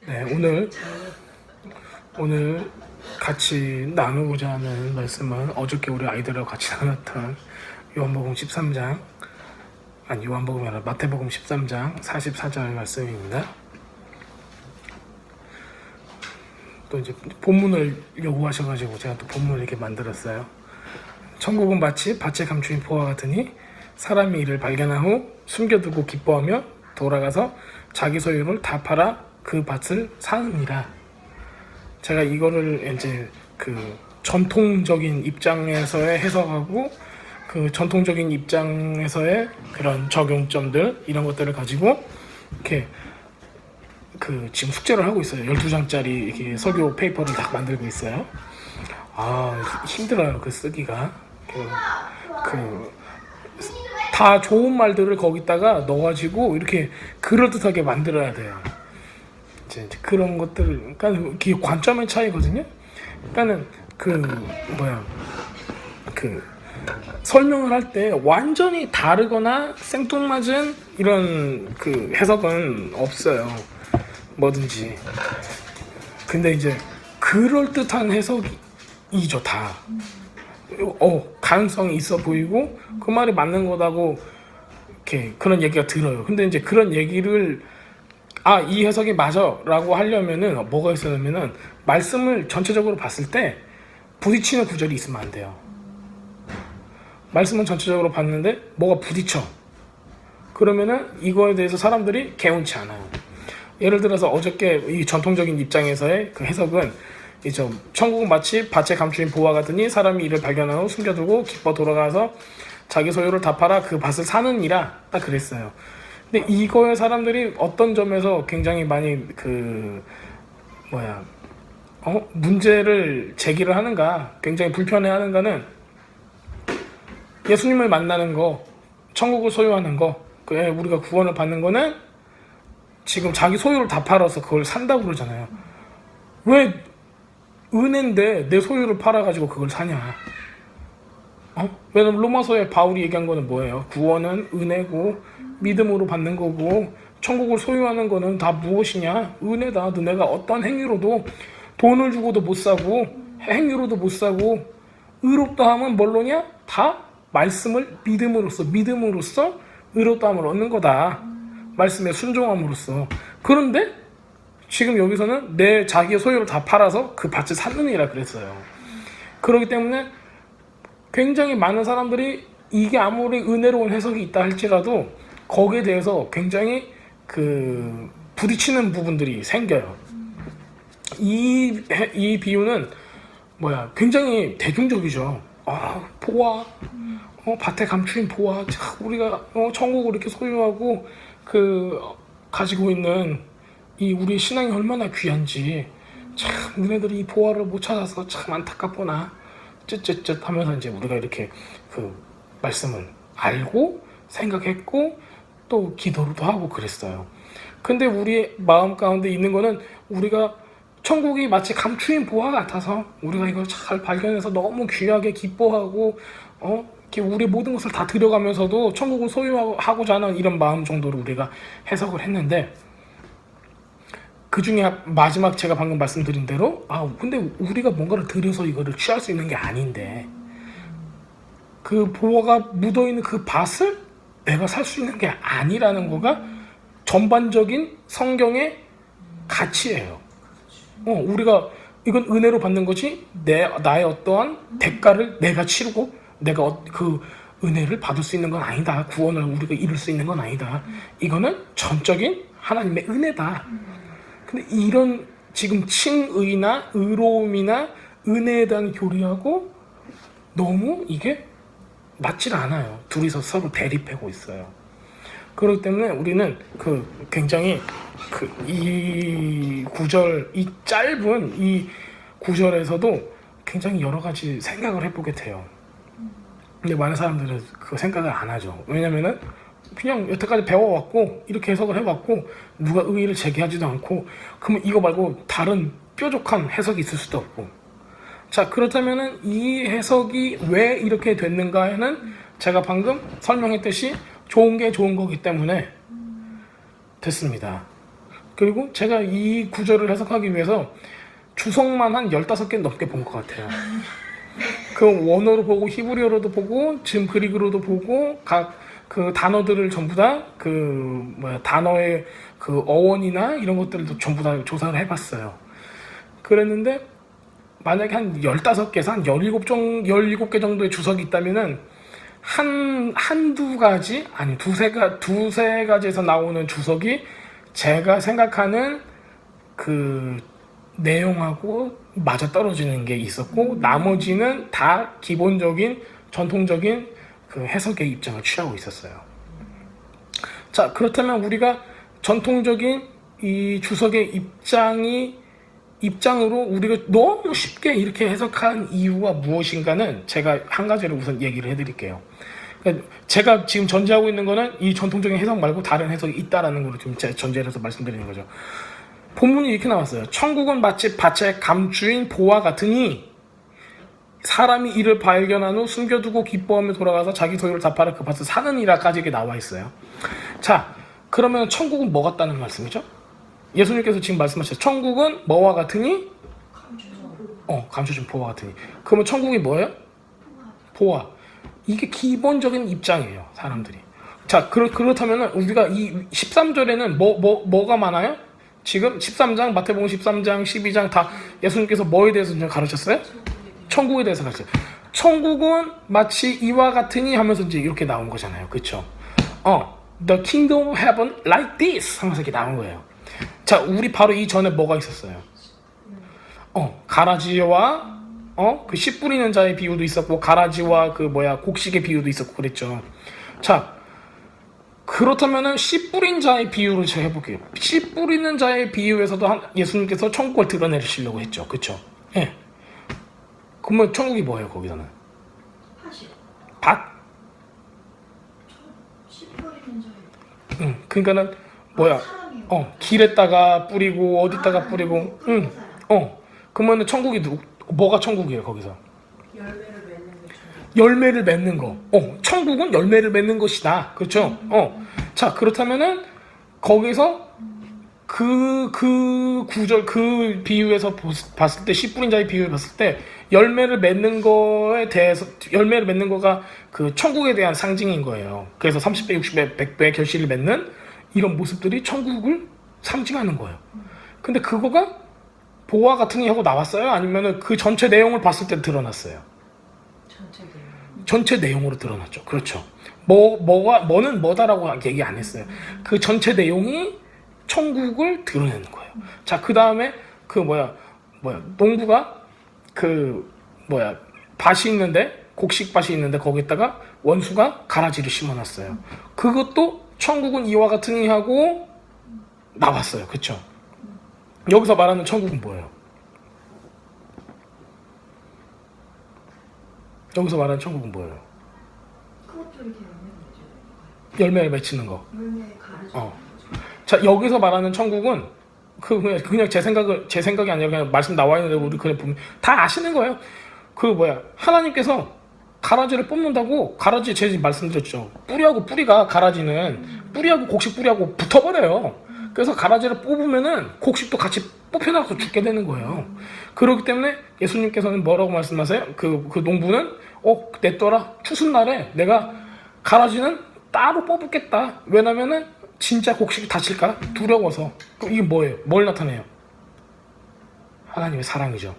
네, 오늘 같이 나누고자 하는 말씀은 어저께 우리 아이들하고 같이 나눴던 요한복음 13장, 아니 요한복음이 아니라 마태복음 13장 44절 말씀입니다. 또 이제 본문을 요구하셔가지고 제가 또 본문을 이렇게 만들었어요. 천국은 마치 밭에 감추인 포와 같으니 사람이 이를 발견한 후 숨겨두고 기뻐하며 돌아가서 자기 소유를 다 팔아 그 밭을 사느니라. 제가 이거를 이제 그 전통적인 입장에서의 해석하고 그 전통적인 입장에서의 그런 적용점들 이런 것들을 가지고 이렇게 그 지금 숙제를 하고 있어요. 12장짜리 이렇게 설교 페이퍼를 딱 만들고 있어요. 힘들어요. 그 쓰기가. 다 좋은 말들을 거기다가 넣어가지고 이렇게 그럴듯하게 만들어야 돼요. 이제 그런 것들, 그러니까 이게 관점의 차이거든요. 그러니까는 설명을 할 때 완전히 다르거나 생뚱맞은 이런 그 해석은 없어요. 뭐든지. 근데 이제 그럴듯한 해석이죠, 다. 가능성이 있어 보이고 그 말이 맞는 거다고 이렇게 그런 얘기가 들어요. 근데 이제 그런 얘기를 이 해석이 맞아 라고 하려면은 뭐가 있어야냐면은 말씀을 전체적으로 봤을 때 부딪히는 구절이 있으면 안 돼요. 말씀은 전체적으로 봤는데 뭐가 부딪혀. 그러면은 이거에 대해서 사람들이 개운치 않아요. 예를 들어서 어저께 이 전통적인 입장에서의 그 해석은 이제 천국은 마치 밭에 감추인 보화 같으니 사람이 이를 발견한 후 숨겨두고 기뻐 돌아가서 자기 소유를 다 팔아 그 밭을 사느니라 딱 그랬어요. 근데 이거에 사람들이 어떤 점에서 굉장히 많이 문제를 제기를 하는가, 굉장히 불편해하는가는 예수님을 만나는 거, 천국을 소유하는 거, 우리가 구원을 받는 거는 지금 자기 소유를 다 팔아서 그걸 산다고 그러잖아요. 왜 은혜인데 내 소유를 팔아가지고 그걸 사냐? 왜냐면 로마서에 바울이 얘기한 거는 뭐예요? 구원은 은혜고 믿음으로 받는 거고 천국을 소유하는 거는 다 무엇이냐? 은혜다. 너네가 어떤 행위로도 돈을 주고도 못 사고 행위로도 못 사고 의롭다 함은 뭘로냐? 다 말씀을 믿음으로써 의롭다함을 얻는 거다. 말씀에 순종함으로써. 그런데 지금 여기서는 내 자기의 소유를 다 팔아서 그 밭을 샀느니라 그랬어요. 그렇기 때문에 굉장히 많은 사람들이 이게 아무리 은혜로운 해석이 있다 할지라도 거기에 대해서 굉장히 부딪히는 부분들이 생겨요. 이 비유는 굉장히 대중적이죠. 보아, 밭에 감추인 보아, 우리가 천국을 이렇게 소유하고 가지고 있는 이 우리 신앙이 얼마나 귀한지 참 너네들이 이 보아를 못 찾아서 참 안타깝구나 쯧쯧쯧 하면서 이제 우리가 이렇게 그 말씀을 알고 생각했고 또 기도도 하고 그랬어요. 근데 우리 마음 가운데 있는 거는 우리가 천국이 마치 감추인 보화 같아서 우리가 이걸 잘 발견해서 너무 귀하게 기뻐하고 이렇게 우리 모든 것을 다 들여가면서도 천국을 소유하고자 하는 이런 마음 정도로 우리가 해석을 했는데, 그 중에 마지막 제가 방금 말씀드린 대로 근데 우리가 뭔가를 들여서 이거를 취할 수 있는 게 아닌데 그 보화가 묻어있는 그 밭을 내가 살 수 있는 게 아니라는 거가 전반적인 성경의 가치예요. 우리가 이건 은혜로 받는 거지 나의 어떠한 대가를 내가 치르고 내가 그 은혜를 받을 수 있는 건 아니다. 구원을 우리가 이룰 수 있는 건 아니다. 이거는 전적인 하나님의 은혜다. 근데 이런 지금 칭의나 의로움이나 은혜에 대한 교리하고 너무 이게 맞질 않아요. 둘이서 서로 대립하고 있어요. 그렇기 때문에 우리는 굉장히 이 구절, 이 짧은 이 구절에서도 굉장히 여러 가지 생각을 해보게 돼요. 근데 많은 사람들은 그 생각을 안 하죠. 왜냐면은 그냥 여태까지 배워왔고 이렇게 해석을 해왔고 누가 의의를 제기하지도 않고, 그러면 이거 말고 다른 뾰족한 해석이 있을 수도 없고. 자, 그렇다면은 이 해석이 왜 이렇게 됐는가에는 제가 방금 설명했듯이 좋은 게 좋은 거기 때문에 됐습니다. 그리고 제가 이 구절을 해석하기 위해서 주석만 한 15개 넘게 본 것 같아요. 그 원어로 보고 히브리어로도 보고 지금 그리그로도 보고 각 그 단어들을 전부 다 단어의 그 어원이나 이런 것들도 전부 다 조사를 해봤어요. 그랬는데 만약에 한 15개에서 한 17개 정도의 주석이 있다면은 한두 가지 아니 두세 가지에서 나오는 주석이 제가 생각하는 그 내용하고 맞아 떨어지는 게 있었고 나머지는 다 기본적인 전통적인 그 해석의 입장을 취하고 있었어요. 자, 그렇다면 우리가 전통적인 이 주석의 입장으로 우리가 너무 쉽게 이렇게 해석한 이유가 무엇인가는 제가 한 가지를 우선 얘기를 해드릴게요. 그러니까 제가 지금 전제하고 있는 거는 이 전통적인 해석 말고 다른 해석이 있다라는 걸로 지금 전제를 해서 말씀드리는 거죠. 본문이 이렇게 나왔어요. 천국은 마치 밭의 감추인 보와 같으니 사람이 이를 발견한 후 숨겨두고 기뻐하며 돌아가서 자기 소유를 다 팔아 그 밭을 사느니라까지 이게 나와 있어요. 자, 그러면 천국은 뭐 같다는 말씀이죠? 예수님께서 지금 말씀하셨죠. 천국은 뭐와 같으니? 감춰진 보와 같으니. 그러면 천국이 뭐예요? 보와. 이게 기본적인 입장이에요, 사람들이. 자, 그렇다면 우리가 이 13절에는 뭐가 많아요? 지금 13장, 마태복음 13장, 12장 다 예수님께서 뭐에 대해서 가르쳤어요? 천국에 대해서 가르쳤어요. 천국은 마치 이와 같으니 하면서 이제 이렇게 나온 거잖아요. 그쵸? The kingdom of heaven like this 하면서 이렇게 나온 거예요. 자, 우리 바로 이 전에 뭐가 있었어요? 가라지와 그 씨 뿌리는 자의 비유도 있었고 가라지와 곡식의 비유도 있었고 그랬죠. 자, 그렇다면은 씨 뿌린 자의 비유를 제가 해볼게요. 씨 뿌리는 자의 비유에서도 예수님께서 천국을 드러내시려고 했죠. 그쵸? 예. 그러면 천국이 뭐예요, 거기서는? 밭? 씨 뿌리는 자의 그러니까는 뭐야? 길에다가 뿌리고 어디다가 뿌리고. 그러면은 천국이 뭐가 천국이에요, 거기서? 열매를 맺는 거. 천국은 열매를 맺는 것이다. 그렇죠? 자, 그렇다면은 거기서 그 구절, 그 비유에서 봤을 때, 씨 뿌린 자의 비유를 봤을 때, 열매를 맺는 거에 대해서, 열매를 맺는 거가 그 천국에 대한 상징인 거예요. 그래서 30배, 60배, 100배 결실을 맺는 이런 모습들이 천국을 상징하는 거예요. 근데 그거가 보와 같으니 하고 나왔어요? 아니면은 그 전체 내용을 봤을 때 드러났어요? 전체 내용으로 드러났죠. 그렇죠. 뭐는 뭐다라고 얘기 안 했어요. 그 전체 내용이 천국을 드러내는 거예요. 자, 그 다음에 농부가 밭이 있는데, 곡식밭이 있는데 거기다가 원수가 가라지를 심어놨어요. 그것도 천국은 이와 같으니 하고 나왔어요. 그쵸? 여기서 말하는 천국은 뭐예요? 여기서 말하는 천국은 뭐예요? 그것도 이렇게 열매를 맺히는 거. 열매에 가르쳐. 자, 여기서 말하는 천국은 그냥 제 생각이 아니라 그냥 말씀 나와 있는데 우리 그냥 보면 다 아시는 거예요. 하나님께서 가라지를 뽑는다고, 가라지 제가 말씀드렸죠. 뿌리가 가라지는 뿌리하고 곡식 뿌리하고 붙어버려요. 그래서 가라지를 뽑으면은 곡식도 같이 뽑혀나가서 죽게 되는 거예요. 그렇기 때문에 예수님께서는 뭐라고 말씀하세요? 그 농부는 냈더라. 추수날에 내가 가라지는 따로 뽑겠다. 왜냐면은 진짜 곡식이 다칠까 두려워서. 이게 뭐예요? 뭘 나타내요? 하나님의 사랑이죠.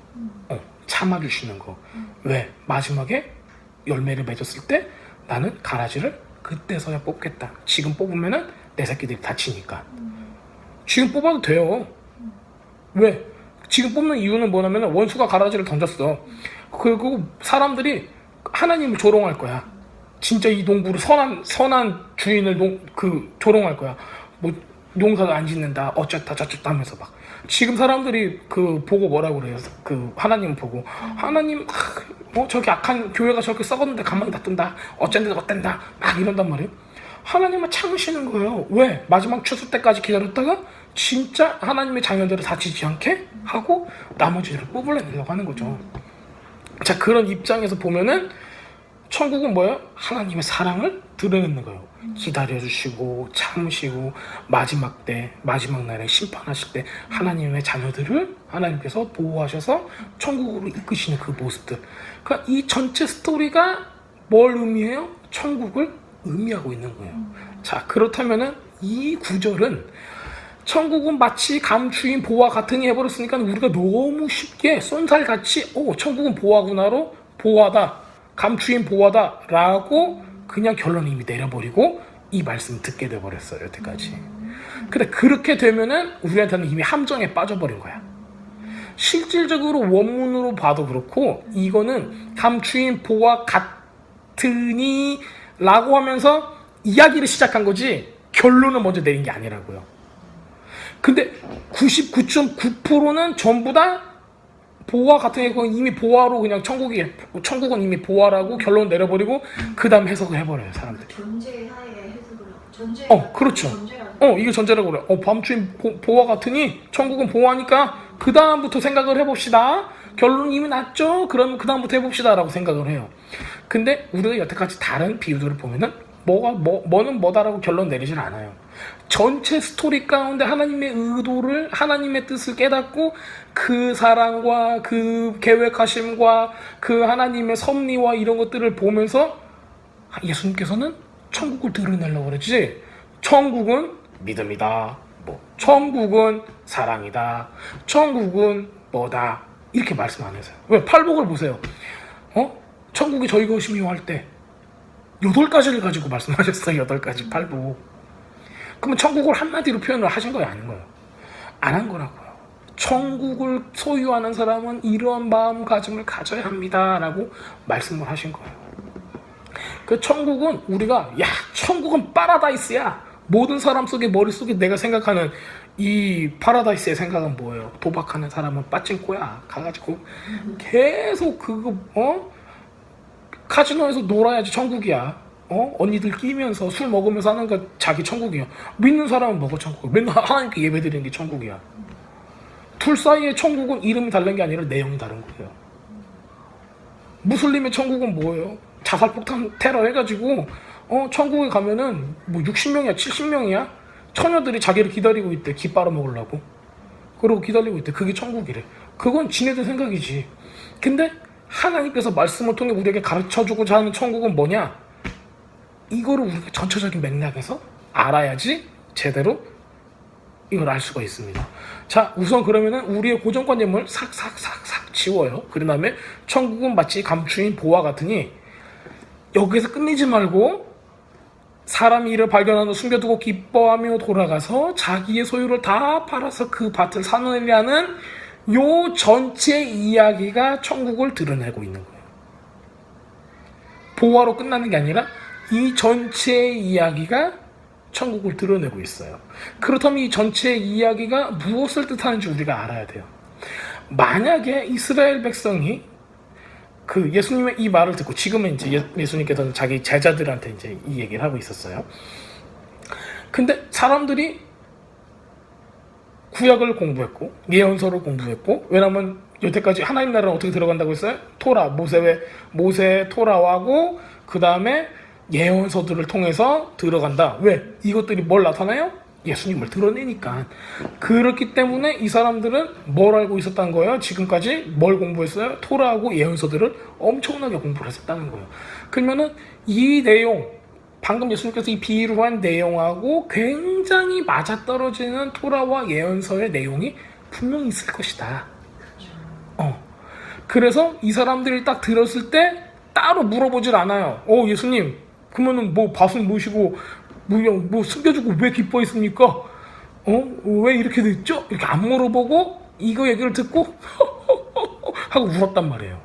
참아주시는 거. 왜? 마지막에 열매를 맺었을 때 나는 가라지를 그때서야 뽑겠다. 지금 뽑으면은 내 새끼들이 다치니까. 지금 뽑아도 돼요. 왜? 지금 뽑는 이유는 뭐냐면 원수가 가라지를 던졌어. 그리고 사람들이 하나님을 조롱할 거야. 진짜 이 농부를 선한 주인을 조롱할 거야. 농사도 안 짓는다, 어쩌다 저쩌다 하면서 막. 지금 사람들이 보고 뭐라고 그래요? 하나님 보고. 하나님, 저기 악한 교회가 저렇게 썩었는데 가만히 놔둔다. 어쩐다 막 이런단 말이에요. 하나님은 참으시는 거예요. 왜? 마지막 추수 때까지 기다렸다가 진짜 하나님의 자녀들을 다치지 않게 하고 나머지를 뽑으려고 하는 거죠. 자, 그런 입장에서 보면은 천국은 뭐예요? 하나님의 사랑을 드러내는 거예요. 기다려주시고 참으시고 마지막 날에 심판하실 때 하나님의 자녀들을 하나님께서 보호하셔서 천국으로 이끄시는 그 모습들. 그러니까 이 전체 스토리가 뭘 의미해요? 천국을 의미하고 있는 거예요. 자, 그렇다면은 이 구절은 천국은 마치 감추인 보화 같으니 해버렸으니까 우리가 너무 쉽게 쏜살같이 천국은 보화구나로 보화다, 감추인 보화다 라고 그냥 결론을 이미 내려버리고 이 말씀 듣게 돼버렸어요. 여태까지. 근데 그렇게 되면은 우리한테는 이미 함정에 빠져버린 거야. 실질적으로 원문으로 봐도 그렇고 이거는 감추인 보화 같으니 라고 하면서 이야기를 시작한 거지 결론을 먼저 내린 게 아니라고요. 근데 99.9%는 전부 다 보화 같은 게 이미 보화로 그냥 천국은 이미 보화라고 결론 내려버리고 그 다음 해석을 해버려요, 사람들이. 전제하에 해석을 하고 전제. 그렇죠. 전제라고. 이게 전제라고 그래요. 밤주인 보화 같으니 천국은 보화니까 그 다음부터 생각을 해봅시다. 결론은 이미 났죠? 그럼 그 다음부터 해봅시다 라고 생각을 해요. 근데 우리가 여태까지 다른 비유들을 보면은 뭐는 뭐다라고 결론 내리질 않아요. 전체 스토리 가운데 하나님의 의도를, 하나님의 뜻을 깨닫고 그 사랑과 그 계획하심과 그 하나님의 섭리와 이런 것들을 보면서 예수님께서는 천국을 드러내려고 그러지, 천국은 믿음이다, 천국은 사랑이다, 천국은 뭐다 이렇게 말씀 안 해서요. 왜? 팔복을 보세요. 천국이 저희 것이며 할 때 8가지를 가지고 말씀하셨어요. 8가지 팔복. 그러면 천국을 한마디로 표현을 하신 거예요? 아닌 거예요? 안 한 거라고요. 천국을 소유하는 사람은 이러한 마음가짐을 가져야 합니다 라고 말씀을 하신 거예요. 그 천국은 우리가 천국은 파라다이스야, 모든 사람 속에 머릿속에 내가 생각하는 이 파라다이스의 생각은 뭐예요? 도박하는 사람은 빠찡코야. 가가지고 계속 카지노에서 놀아야지 천국이야. 언니들 끼면서 술 먹으면서 하는 거 자기 천국이야. 믿는 사람은 뭐가 천국이야? 맨날 하나님께 예배드리는 게 천국이야. 둘 사이의 천국은 이름이 다른 게 아니라 내용이 다른 거예요. 무슬림의 천국은 뭐예요? 자살폭탄 테러 해가지고 천국에 가면은 60명이야 70명이야 처녀들이 자기를 기다리고 있대. 기 빨아먹으려고. 그러고 기다리고 있대. 그게 천국이래. 그건 지네들 생각이지. 근데 하나님께서 말씀을 통해 우리에게 가르쳐주고자 하는 천국은 뭐냐? 이거를 우리가 전체적인 맥락에서 알아야지 제대로 이걸 알 수가 있습니다. 자, 우선 그러면은 우리의 고정관념을 싹 지워요. 그 다음에 천국은 마치 감추인 보화 같으니 여기서 끝내지 말고 사람이 이를 발견하고 숨겨두고 기뻐하며 돌아가서 자기의 소유를 다 팔아서 그 밭을 사느냐는 요 전체 이야기가 천국을 드러내고 있는 거예요. 보화로 끝나는 게 아니라 이 전체 이야기가 천국을 드러내고 있어요. 그렇다면 이 전체 이야기가 무엇을 뜻하는지 우리가 알아야 돼요. 만약에 이스라엘 백성이 그 예수님의 이 말을 듣고, 지금은 이제 예수님께서는 자기 제자들한테 이제 이 얘기를 하고 있었어요. 근데 사람들이 구약을 공부했고 예언서를 공부했고, 왜냐면 여태까지 하나님 나라는 어떻게 들어간다고 했어요? 토라, 모세 토라하고 그 다음에 예언서들을 통해서 들어간다. 왜? 이것들이 뭘 나타나요? 예수님을 드러내니까. 그렇기 때문에 이 사람들은 뭘 알고 있었다는 거예요? 지금까지 뭘 공부했어요? 토라하고 예언서들을 엄청나게 공부를 했었다는 거예요. 그러면은 이 내용, 방금 예수님께서 이 비유로 한 내용하고 굉장히 맞아떨어지는 토라와 예언서의 내용이 분명히 있을 것이다. 그래서 이 사람들이 딱 들었을 때 따로 물어보질 않아요. 예수님, 그러면은 밭은 뭐시고 숨겨주고 왜 기뻐했습니까? 왜 이렇게 됐죠? 이렇게 안 물어보고 이거 얘기를 듣고 하고 울었단 말이에요.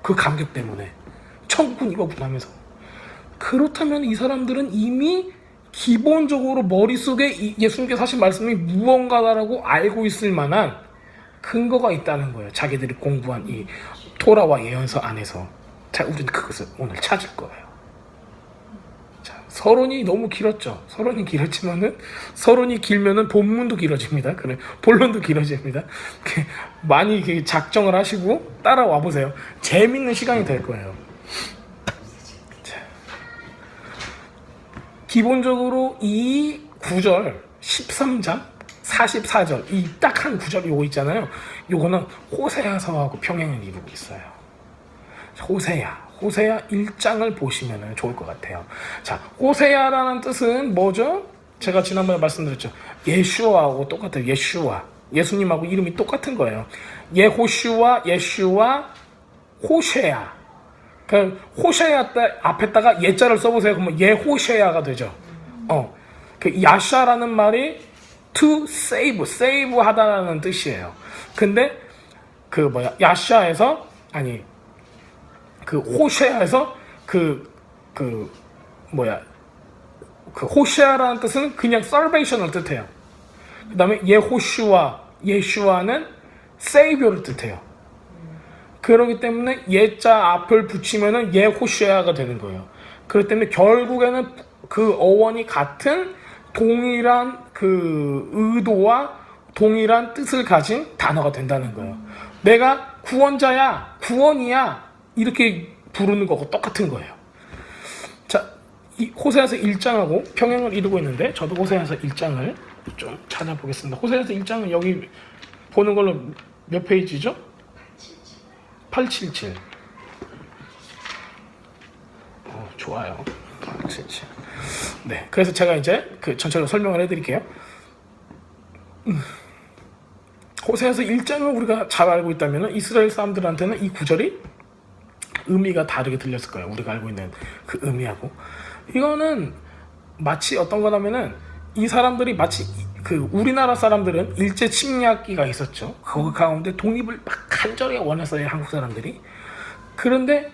그 감격 때문에. 천국은 이거구나 하면서. 그렇다면 이 사람들은 이미 기본적으로 머릿속에 예수님께서 하신 말씀이 무언가다라고 알고 있을 만한 근거가 있다는 거예요. 자기들이 공부한 이 토라와 예언서 안에서. 자, 우리는 그것을 오늘 찾을 거예요. 자, 서론이 너무 길었죠. 서론이 길었지만은, 서론이 길면은 본문도 길어집니다. 그래, 본론도 길어집니다. 많이 작정을 하시고 따라와 보세요. 재밌는 시간이 될 거예요. 자, 기본적으로 이 구절 13장 44절 이 딱 한 구절 요거 있잖아요. 요거는 호세아서하고 평행을 이루고 있어요. 호세아 1장을 보시면 좋을 것 같아요. 자, 호세아라는 뜻은 뭐죠? 제가 지난번에 말씀드렸죠. 예슈아하고 똑같아요. 예슈아. 예수님하고 이름이 똑같은 거예요. 예호슈아, 예슈아, 호쉐아. 그 호쉐아 때 앞에다가 예자를 써보세요. 그러면 예호쉐아가 되죠. 그 야샤라는 말이 to save 하다라는 뜻이에요. 근데 그 야샤에서 아니 그 호쉐아에서 그 호쉐아라는 뜻은 그냥 salvation을 뜻해요. 그 다음에 예슈아는 savior를 뜻해요. 그렇기 때문에 예자 앞을 붙이면은 예호쉐아가 되는 거예요. 그렇기 때문에 결국에는 그 어원이 같은 동일한 그 의도와 동일한 뜻을 가진 단어가 된다는 거예요. 내가 구원자야, 구원이야 이렇게 부르는 거고 똑같은 거예요. 자, 이 호세아서 1장하고 평행을 이루고 있는데 저도 호세아서 1장을 좀 찾아보겠습니다. 호세아서 1장은 여기 보는 걸로 몇 페이지죠? 877. 좋아요. 877. 네, 그래서 제가 이제 그 전체적으로 설명을 해드릴게요. 호세아서 1장을 우리가 잘 알고 있다면 이스라엘 사람들한테는 이 구절이 의미가 다르게 들렸을 거예요. 우리가 알고 있는 그 의미하고. 이거는 마치 어떤 거냐면은 이 사람들이 마치 그 우리나라 사람들은 일제 침략기가 있었죠. 그 가운데 독립을 막 간절히 원했어요. 한국 사람들이. 그런데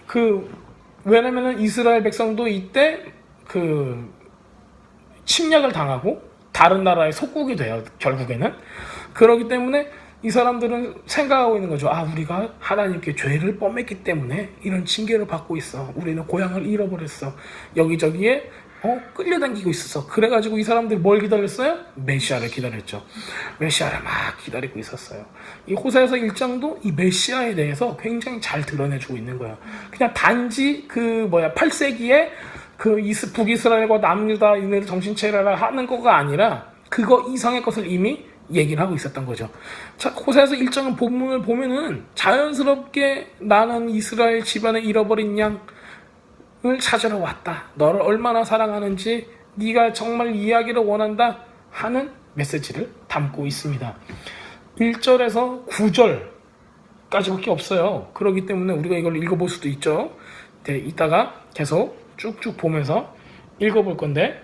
그 왜냐면은 이스라엘 백성도 이때 그 침략을 당하고 다른 나라의 속국이 돼요. 결국에는. 그렇기 때문에 이 사람들은 생각하고 있는 거죠. 아, 우리가 하나님께 죄를 범했기 때문에 이런 징계를 받고 있어. 우리는 고향을 잃어버렸어. 여기저기에 끌려다니고 있었어. 그래가지고 이 사람들이 뭘 기다렸어요? 메시아를 기다렸죠. 메시아를 막 기다리고 있었어요. 이 호세아서 1장도 이 메시아에 대해서 굉장히 잘 드러내주고 있는 거예요. 그냥 단지 8세기에 그 북이스라엘과 남유다 이네 정신체례라 하는 거가 아니라 그거 이상의 것을 이미 얘기를 하고 있었던 거죠. 자, 호세아서 1장은 본문을 보면은 자연스럽게 나는 이스라엘 집안에 잃어버린 양을 찾으러 왔다. 너를 얼마나 사랑하는지 네가 정말 이해하기를 원한다 하는 메시지를 담고 있습니다. 1절에서 9절까지밖에 없어요. 그렇기 때문에 우리가 이걸 읽어볼 수도 있죠. 네, 이따가 계속 쭉쭉 보면서 읽어볼 건데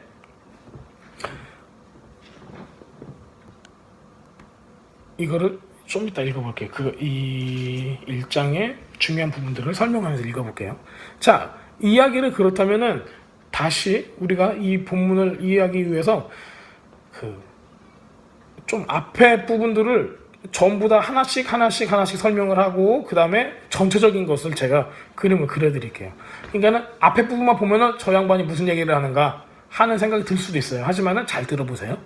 이거를 좀 이따 읽어볼게요. 이 1장의 중요한 부분들을 설명하면서 읽어볼게요. 자, 이야기를 그렇다면은 다시 우리가 이 본문을 이해하기 위해서 좀 앞에 부분들을 전부 다 하나씩 설명을 하고 그 다음에 전체적인 것을 제가 그림을 그려드릴게요. 그러니까는 앞에 부분만 보면은 저 양반이 무슨 얘기를 하는가 하는 생각이 들 수도 있어요. 하지만은 잘 들어보세요.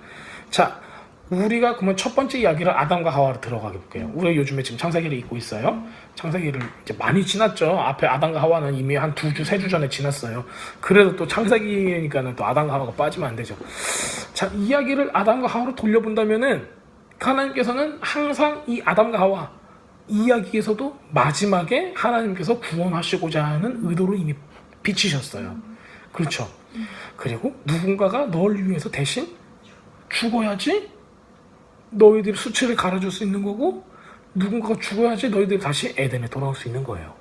자, 우리가 그러면 첫 번째 이야기를 아담과 하와로 들어가게 볼게요. 우리가 요즘에 지금 창세기를 읽고 있어요. 창세기를 이제 많이 지났죠. 앞에 아담과 하와는 이미 한 2주, 3주 전에 지났어요. 그래도 또 창세기니까는 또 아담과 하와가 빠지면 안 되죠. 자, 이야기를 아담과 하와로 돌려본다면은 하나님께서는 항상 이 아담과 하와 이야기에서도 마지막에 하나님께서 구원하시고자 하는 의도를 이미 비치셨어요. 그렇죠. 그리고 누군가가 널 위해서 대신 죽어야지 너희들이 수치를 갈아줄 수 있는 거고 누군가가 죽어야지 너희들이 다시 에덴에 돌아올 수 있는 거예요.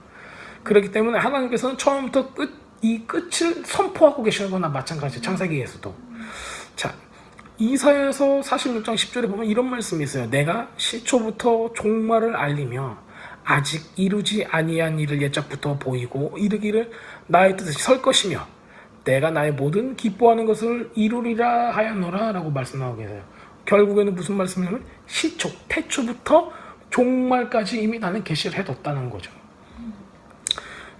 그렇기 때문에 하나님께서는 처음부터 이 끝을 선포하고 계시는 거나 마찬가지예요. 창세기에서도. 자, 이사야서 46장 10절에 보면 이런 말씀이 있어요. 내가 시초부터 종말을 알리며 아직 이루지 아니한 일을 옛적부터 보이고 이르기를 나의 뜻이 설 것이며 내가 나의 모든 기뻐하는 것을 이루리라 하였노라 라고 말씀하고 계세요. 결국에는 무슨 말씀이냐면 시초, 태초부터 종말까지 이미 나는 계시를 해뒀다는 거죠.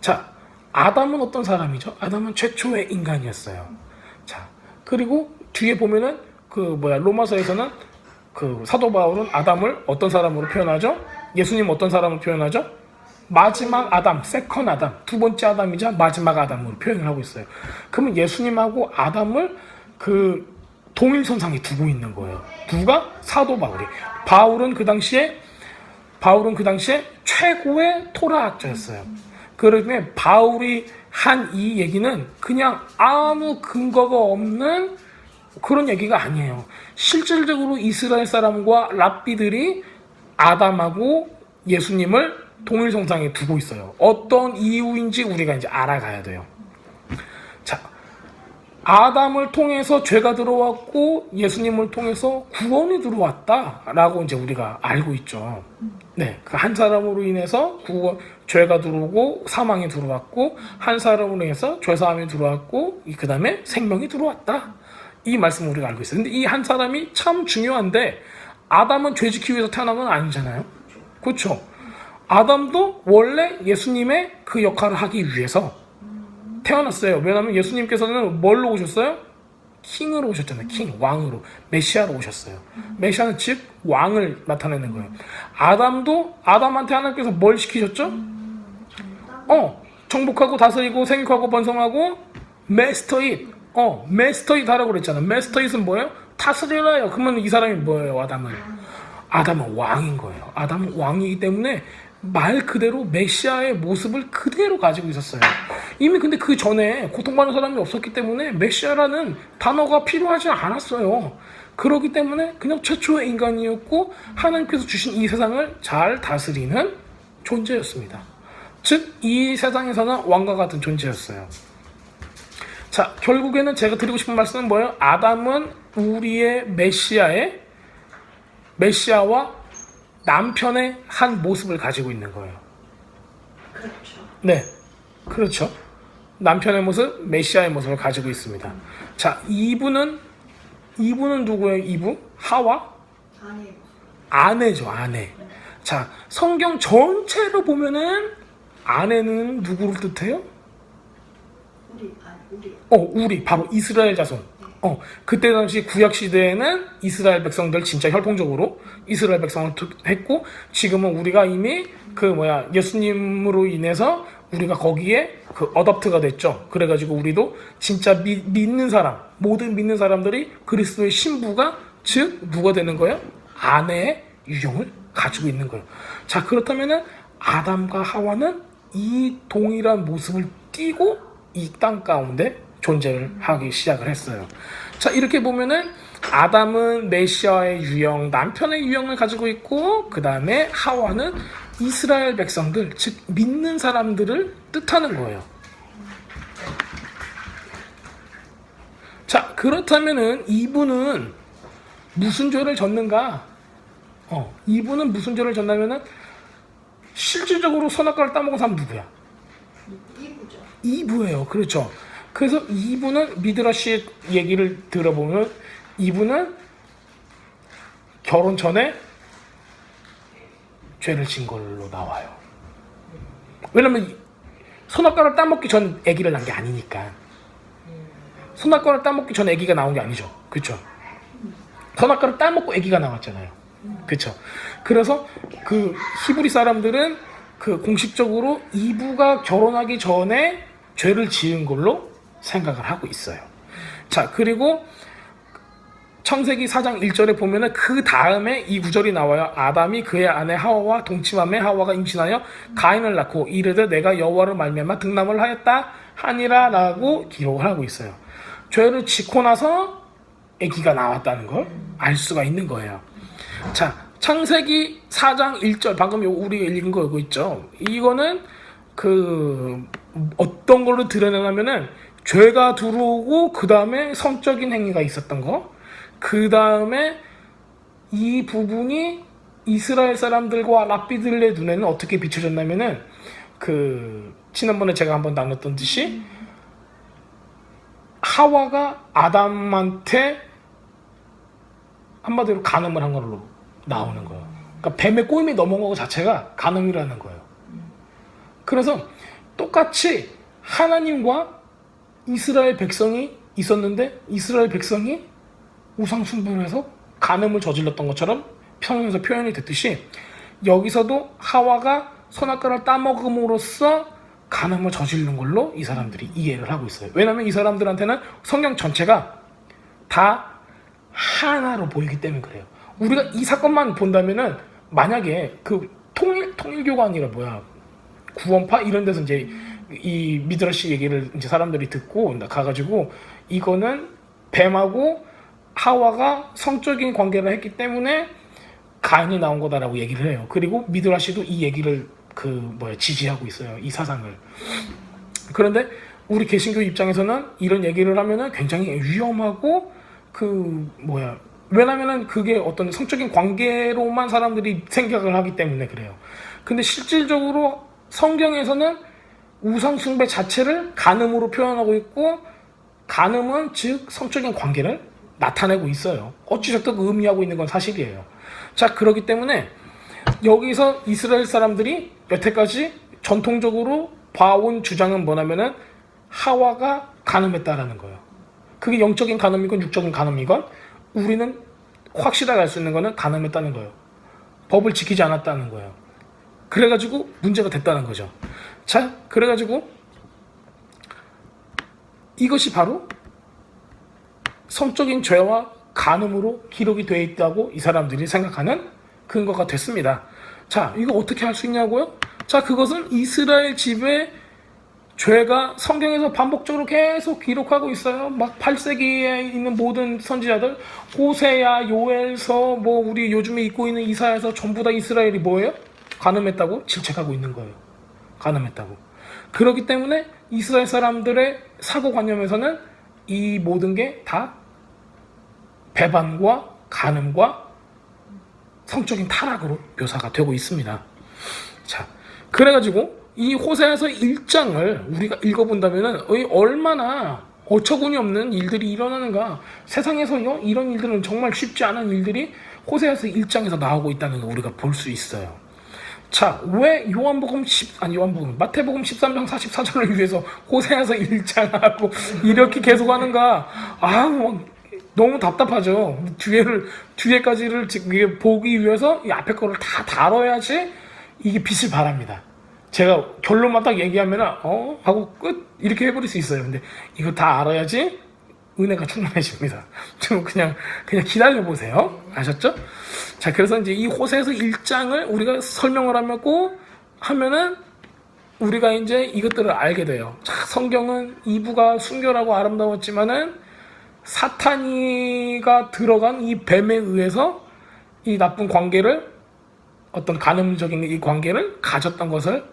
자, 아담은 어떤 사람이죠? 아담은 최초의 인간이었어요. 자, 그리고 뒤에 보면은 로마서에서는 사도 바울은 아담을 어떤 사람으로 표현하죠? 예수님 어떤 사람으로 표현하죠? 마지막 아담, 세컨 아담, 두 번째 아담이자 마지막 아담으로 표현을 하고 있어요. 그러면 예수님하고 아담을 그 동일선상에 두고 있는 거예요. 누가? 사도 바울이. 바울은 그 당시에 최고의 토라학자였어요. 그러면 바울이 한 이 얘기는 그냥 아무 근거가 없는 그런 얘기가 아니에요. 실질적으로 이스라엘 사람과 랍비들이 아담하고 예수님을 동일선상에 두고 있어요. 어떤 이유인지 우리가 이제 알아가야 돼요. 자, 아담을 통해서 죄가 들어왔고 예수님을 통해서 구원이 들어왔다라고 이제 우리가 알고 있죠. 네, 그 한 사람으로 인해서 죄가 들어오고 사망이 들어왔고 한 사람으로 인해서 죄사함이 들어왔고 그 다음에 생명이 들어왔다. 이 말씀을 우리가 알고 있어요. 근데 이 한 사람이 참 중요한데 아담은 죄 지키기 위해서 태어난 건 아니잖아요. 그렇죠? 아담도 원래 예수님의 그 역할을 하기 위해서 태어났어요. 왜냐하면 예수님께서는 뭘로 오셨어요? 킹으로 오셨잖아요. 킹, 왕으로, 메시아로 오셨어요. 메시아는 즉 왕을 나타내는 거예요. 아담도 아담한테 하나님께서 뭘 시키셨죠? 정복하고 다스리고 생육하고 번성하고 메스터잇, 메스터잇 하라고 그랬잖아. 메스터잇은 뭐예요? 다스리라요. 그러면 이 사람이 뭐예요? 아담은 왕인 거예요. 아담은 왕이기 때문에 말 그대로 메시아의 모습을 그대로 가지고 있었어요. 이미 근데 그 전에 고통받는 사람이 없었기 때문에 메시아라는 단어가 필요하지 않았어요. 그렇기 때문에 그냥 최초의 인간이었고 하나님께서 주신 이 세상을 잘 다스리는 존재였습니다. 즉 이 세상에서는 왕과 같은 존재였어요. 자, 결국에는 제가 드리고 싶은 말씀은 뭐예요? 아담은 우리의 메시아와 남편의 한 모습을 가지고 있는 거예요. 그렇죠. 네, 그렇죠. 남편의 모습, 메시아의 모습을 가지고 있습니다. 자, 이분은 누구예요? 이분? 하와? 아내죠, 아내. 자, 성경 전체로 보면은 아내는 누구를 뜻해요? 우리 바로 이스라엘 자손. 그때 당시 구약 시대에는 이스라엘 백성들 진짜 혈통적으로 이스라엘 백성을 했고 지금은 우리가 이미 예수님으로 인해서 우리가 거기에 어댑트가 됐죠. 그래가지고 우리도 진짜 믿는 사람, 모든 믿는 사람들이 그리스도의 신부가 즉 누가 되는 거예요? 아내의 유형을 가지고 있는 거예요. 자, 그렇다면은 아담과 하와는 이 동일한 모습을 띠고 이 땅 가운데 존재를 하기 시작을 했어요. 자, 이렇게 보면은 아담은 메시아의 유형, 남편의 유형을 가지고 있고 그 다음에 하와는 이스라엘 백성들, 즉 믿는 사람들을 뜻하는 거예요. 자, 그렇다면은 이분은 무슨 죄를 졌는가? 이분은 무슨 죄를 졌냐면은 실질적으로 선악과를 따먹은 사람 누구야? 이브예요. 그렇죠. 그래서 이분은 미드라시의 얘기를 들어보면 이분은 결혼 전에 죄를 진 걸로 나와요. 왜냐면 선악과를 따먹기 전 아기를 낳은 게 아니니까. 선악과를 따먹기 전 아기가 나온 게 아니죠. 그렇죠. 선악과를 따먹고 아기가 나왔잖아요. 그렇죠. 그래서 그 히브리 사람들은 그 공식적으로 이브가 결혼하기 전에 죄를 지은 걸로 생각을 하고 있어요. 자, 그리고 창세기 4장 1절에 보면은 그 다음에 이 구절이 나와요. 아담이 그의 아내 하와와 동침함에 하와가 임신하여 가인을 낳고 이르되 내가 여호와를 말미암아 등남을 하였다 하니라라고 기록을 하고 있어요. 죄를 짓고 나서 아기가 나왔다는 걸 알 수가 있는 거예요. 자, 창세기 4장 1절 방금 우리가 읽은 거 이거 있죠. 이거는 어떤 걸로 드러내냐면은 죄가 들어오고 그 다음에 성적인 행위가 있었던 거, 그 다음에 이 부분이 이스라엘 사람들과 랍비들의 눈에는 어떻게 비춰졌냐면은 지난번에 제가 한번 나눴던 듯이 하와가 아담한테 한마디로 간음을 한 걸로 나오는 거예요. 그러니까 뱀의 꼬임이 넘어온 것 자체가 간음이라는 거예요. 그래서 똑같이 하나님과 이스라엘 백성이 있었는데 이스라엘 백성이 우상 숭배를 해서 간음을 저질렀던 것처럼 성경에서 표현이 됐듯이 여기서도 하와가 선악과를 따먹음으로써 간음을 저지르는 걸로 이 사람들이 이해를 하고 있어요. 왜냐하면 이 사람들한테는 성경 전체가 다 하나로 보이기 때문에 그래요. 우리가 이 사건만 본다면은 만약에 그 통일교가 아니라 구원파 이런 데서 이제 이 미드라시 얘기를 이제 사람들이 듣고 가가지고 이거는 뱀하고 하와가 성적인 관계를 했기 때문에 가인이 나온 거다라고 얘기를 해요. 그리고 미드라시도 이 얘기를 지지하고 있어요. 이 사상을. 그런데 우리 개신교 입장에서는 이런 얘기를 하면은 굉장히 위험하고 왜냐면은 그게 어떤 성적인 관계로만 사람들이 생각을 하기 때문에 그래요. 근데 실질적으로 성경에서는 우상 숭배 자체를 간음으로 표현하고 있고, 간음은 즉 성적인 관계를 나타내고 있어요. 어찌됐든 의미하고 있는 건 사실이에요. 자, 그렇기 때문에 여기서 이스라엘 사람들이 여태까지 전통적으로 봐온 주장은 뭐냐면은 하와가 간음했다라는 거예요. 그게 영적인 간음이건 육적인 간음이건 우리는 확실하게 알 수 있는 거는 간음했다는 거예요. 법을 지키지 않았다는 거예요. 그래가지고 문제가 됐다는 거죠. 자, 그래가지고 이것이 바로 성적인 죄와 간음으로 기록이 되어 있다고 이 사람들이 생각하는 근거가 됐습니다. 자, 이거 어떻게 할 수 있냐고요? 자, 그것은 이스라엘 집의 죄가 성경에서 반복적으로 계속 기록하고 있어요. 막 8세기에 있는 모든 선지자들, 호세야, 요엘서, 우리 요즘에 읽고 있는 이사야서 전부 다 이스라엘이 뭐예요? 간음했다고 질책하고 있는 거예요. 간음했다고. 그렇기 때문에 이스라엘 사람들의 사고관념에서는 이 모든 게 다 배반과 간음과 성적인 타락으로 묘사가 되고 있습니다. 자, 그래가지고 이 호세아서 1장을 우리가 읽어본다면은 얼마나 어처구니 없는 일들이 일어나는가. 세상에서요, 이런 일들은 정말 쉽지 않은 일들이 호세아서 1장에서 나오고 있다는 걸 우리가 볼 수 있어요. 자, 왜 마태복음 13장 44절을 위해서 호세아서 1장하고 이렇게 계속 하는가. 너무 답답하죠. 뒤에까지를 보기 위해서 이 앞에 거를 다 다뤄야지 이게 빛을 발합니다. 제가 결론만 딱 얘기하면 하고 끝 이렇게 해버릴 수 있어요. 근데 이거 다 알아야지 은혜가 충만해집니다. 좀 그냥 기다려보세요. 아셨죠? 자, 그래서 이제 이 호세아서 1장을 우리가 설명을 하면은 우리가 이제 이것들을 알게 돼요. 자, 성경은 이브가 순결하고 아름다웠지만은 사탄이가 들어간 이 뱀에 의해서 이 나쁜 관계를, 어떤 간음적인 이 관계를 가졌던 것을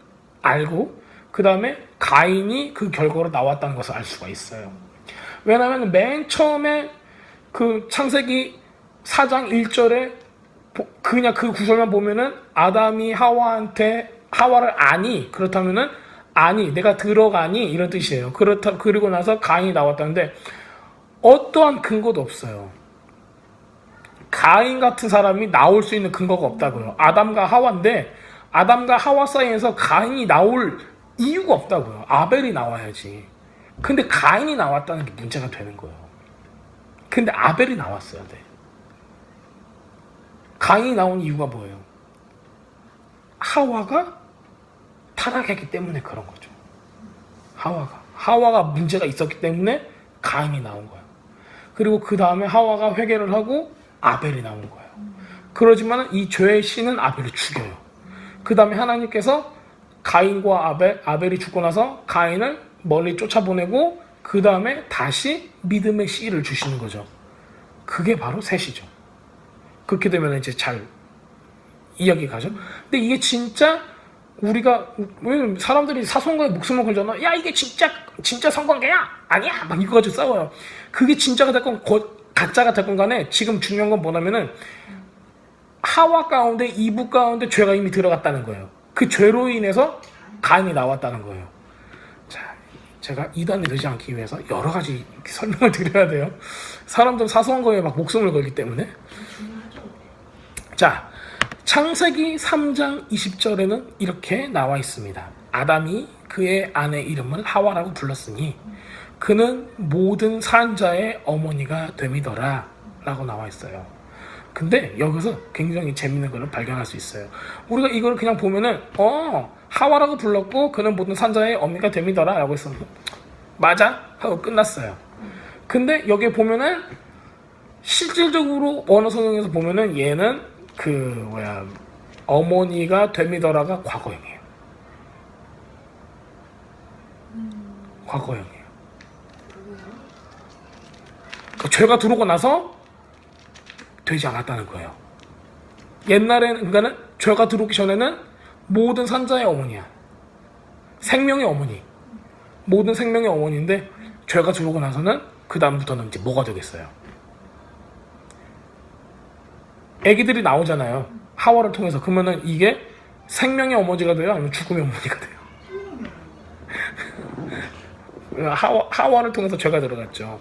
알고, 그 다음에 가인이 그 결과로 나왔다는 것을 알 수가 있어요. 왜냐하면 맨 처음에 그 창세기 4장 1절에 그냥 그 구절만 보면은 아담이 하와를 아니, 그렇다면은 아니, 내가 들어가니 이런 뜻이에요. 그리고 나서 가인이 나왔다는데 어떠한 근거도 없어요. 가인 같은 사람이 나올 수 있는 근거가 없다고요. 아담과 하와인데 아담과 하와 사이에서 가인이 나올 이유가 없다고요. 아벨이 나와야지. 근데 가인이 나왔다는 게 문제가 되는 거예요. 근데 아벨이 나왔어야 돼. 가인이 나온 이유가 뭐예요? 하와가 타락했기 때문에 그런 거죠. 하와가 문제가 있었기 때문에 가인이 나온 거예요. 그리고 그 다음에 하와가 회개를 하고 아벨이 나온 거예요. 그러지만 이 죄의 씨는 아벨을 죽여요. 그 다음에 하나님께서 가인과 아벨이 죽고 나서 가인을 멀리 쫓아보내고 그 다음에 다시 믿음의 씨를 주시는 거죠. 그게 바로 셋이죠. 그렇게 되면 이제 잘 이야기가 가죠. 근데 이게 진짜 왜 사람들이 사소한 목숨을 걸잖아. 야, 이게 진짜 성관계야? 아니야? 막 이거 가지고 싸워요. 그게 진짜가 됐건 가짜가 됐건 간에 지금 중요한 건 뭐냐면은 하와 가운데 이브 가운데 죄가 이미 들어갔다는 거예요. 그 죄로 인해서 가인이 나왔다는 거예요. 자, 제가 이단이 되지 않기 위해서 여러 가지 설명을 드려야 돼요. 사람들은 사소한 거에 막 목숨을 걸기 때문에. 자, 창세기 3장 20절에는 이렇게 나와 있습니다. 아담이 그의 아내 이름을 하와라고 불렀으니 그는 모든 산자의 어머니가 됨이더라 라고 나와 있어요. 근데 여기서 굉장히 재밌는 걸 발견할 수 있어요. 우리가 이걸 그냥 보면은 하와라고 불렀고 그는 모든 산자의 어미가 됩니다라 라고 했어. 맞아? 하고 끝났어요. 근데 여기에 보면은 실질적으로 언어 성경에서 보면은 얘는 어머니가 됩니다라가 과거형이에요. 과거형이에요. 그러니까 죄가 들어오고 나서 되지 않았다는 거예요. 옛날에는 그러니까는 죄가 들어오기 전에는 모든 산자의 어머니야. 생명의 어머니. 모든 생명의 어머니인데 죄가 들어오고 나서는 그 다음부터는 이제 뭐가 되겠어요? 애기들이 나오잖아요. 하와를 통해서. 그러면은 이게 생명의 어머니가 돼요? 아니면 죽음의 어머니가 돼요? 하와를 통해서 죄가 들어갔죠.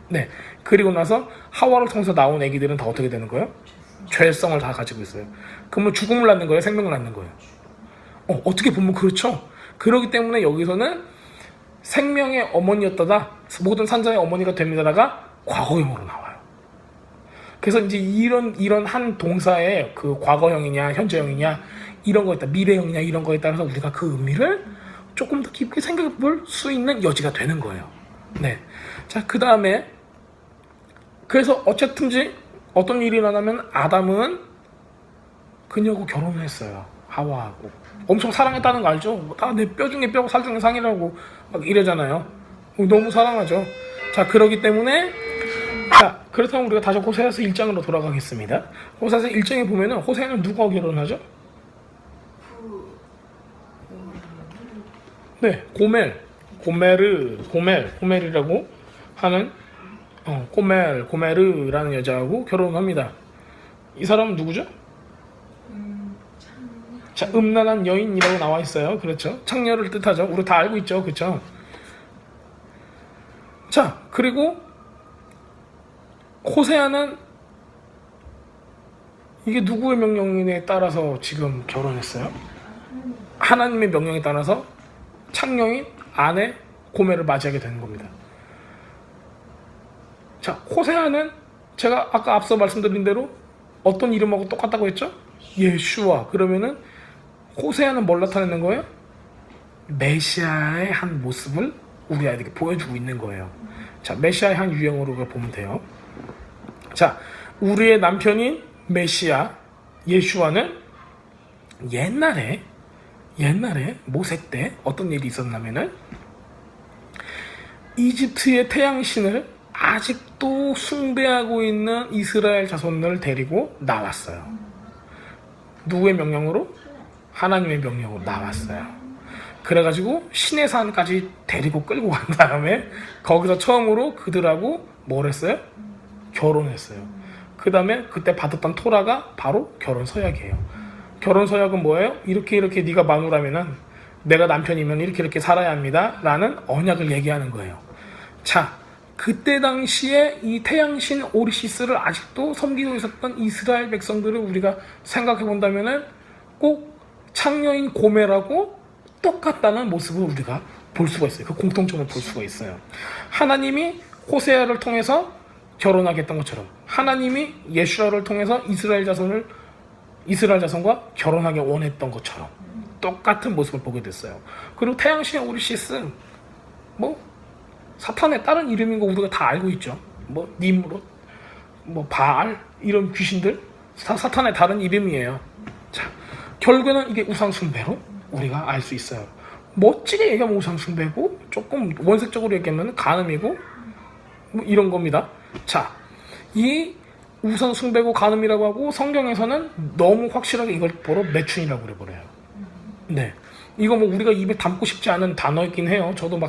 네. 그리고 나서 하와를 통해서 나온 애기들은 다 어떻게 되는 거예요? 죄성을 다 가지고 있어요. 그러면 죽음을 낳는 거예요? 생명을 낳는 거예요? 어떻게 보면 그렇죠. 그렇기 때문에 여기서는 생명의 어머니였다가 모든 산자의 어머니가 됩니다가 과거형으로 나와요. 그래서 이제 이런 한 동사의 그 과거형이냐 현재형이냐 이런 거에 따라 미래형이냐 이런 거에 따라서 우리가 그 의미를 조금 더 깊게 생각해 볼 수 있는 여지가 되는 거예요. 네. 자, 그 다음에 그래서 어쨌든지 어떤 일이 일어나면 아담은 그녀하고 결혼을 했어요. 하와하고. 엄청 사랑했다는 거 알죠? 내 뼈 중에 뼈고 살 중에 상이라고 막 이러잖아요. 너무 사랑하죠. 자, 그러기 때문에 자, 그렇다면 우리가 다시 호세아서 1장으로 돌아가겠습니다. 호세아서 1장에 보면은 호세아는 누구하고 결혼하죠? 네, 고멜이라고 하는 고메르라는 여자하고 결혼합니다. 이 사람은 누구죠? 자, 음란한 여인이라고 나와 있어요. 그렇죠? 창녀를 뜻하죠. 우리 다 알고 있죠. 그렇죠? 자, 그리고 호세아는 이게 누구의 명령에 따라서 지금 결혼했어요? 하나님의 명령에 따라서 창녀인 아내 고멜을 맞이하게 되는 겁니다. 자, 호세아는 제가 아까 앞서 말씀드린 대로 어떤 이름하고 똑같다고 했죠? 예슈아. 그러면은 호세아는 뭘 나타내는 거예요? 메시아의 한 모습을 우리 아이들에게 보여주고 있는 거예요. 자, 메시아의 한 유형으로 보면 돼요. 자, 우리의 남편인 메시아 예슈아는 옛날에 모세 때 어떤 일이 있었냐면은 이집트의 태양신을 아직도 숭배하고 있는 이스라엘 자손을 데리고 나왔어요. 누구의 명령으로? 하나님의 명령으로 나왔어요. 그래가지고 신의 산까지 데리고 끌고 간 다음에 거기서 처음으로 그들하고 뭘 했어요? 결혼했어요. 그 다음에 그때 받았던 토라가 바로 결혼 서약이에요. 결혼 서약은 뭐예요? 이렇게 네가 마누라면은 내가 남편이면 이렇게 살아야 합니다 라는 언약을 얘기하는 거예요. 자, 그때 당시에 이 태양신 오리시스를 아직도 섬기고 있었던 이스라엘 백성들을 우리가 생각해 본다면은 꼭 창녀인 고멜하고 똑같다는 모습을 우리가 볼 수가 있어요. 그 공통점을 볼 수가 있어요. 하나님이 호세아를 통해서 결혼하게 했던 것처럼 하나님이 예슈아를 통해서 이스라엘 자손과 결혼하게 원했던 것처럼 똑같은 모습을 보게 됐어요. 그리고 태양신의 오리시스 사탄의 다른 이름인 거 우리가 다 알고 있죠. 님롯, 바알 이런 귀신들 다 사탄의 다른 이름이에요. 자, 결국에는 이게 우상 숭배로 우리가 알 수 있어요. 멋지게 얘기하면 우상 숭배고 조금 원색적으로 얘기하면 간음이고 이런 겁니다. 자, 이 우상 숭배고 간음이라고 하고 성경에서는 너무 확실하게 이걸 보러 매춘이라고 그래버려요. 네, 이거 우리가 입에 담고 싶지 않은 단어이긴 해요. 저도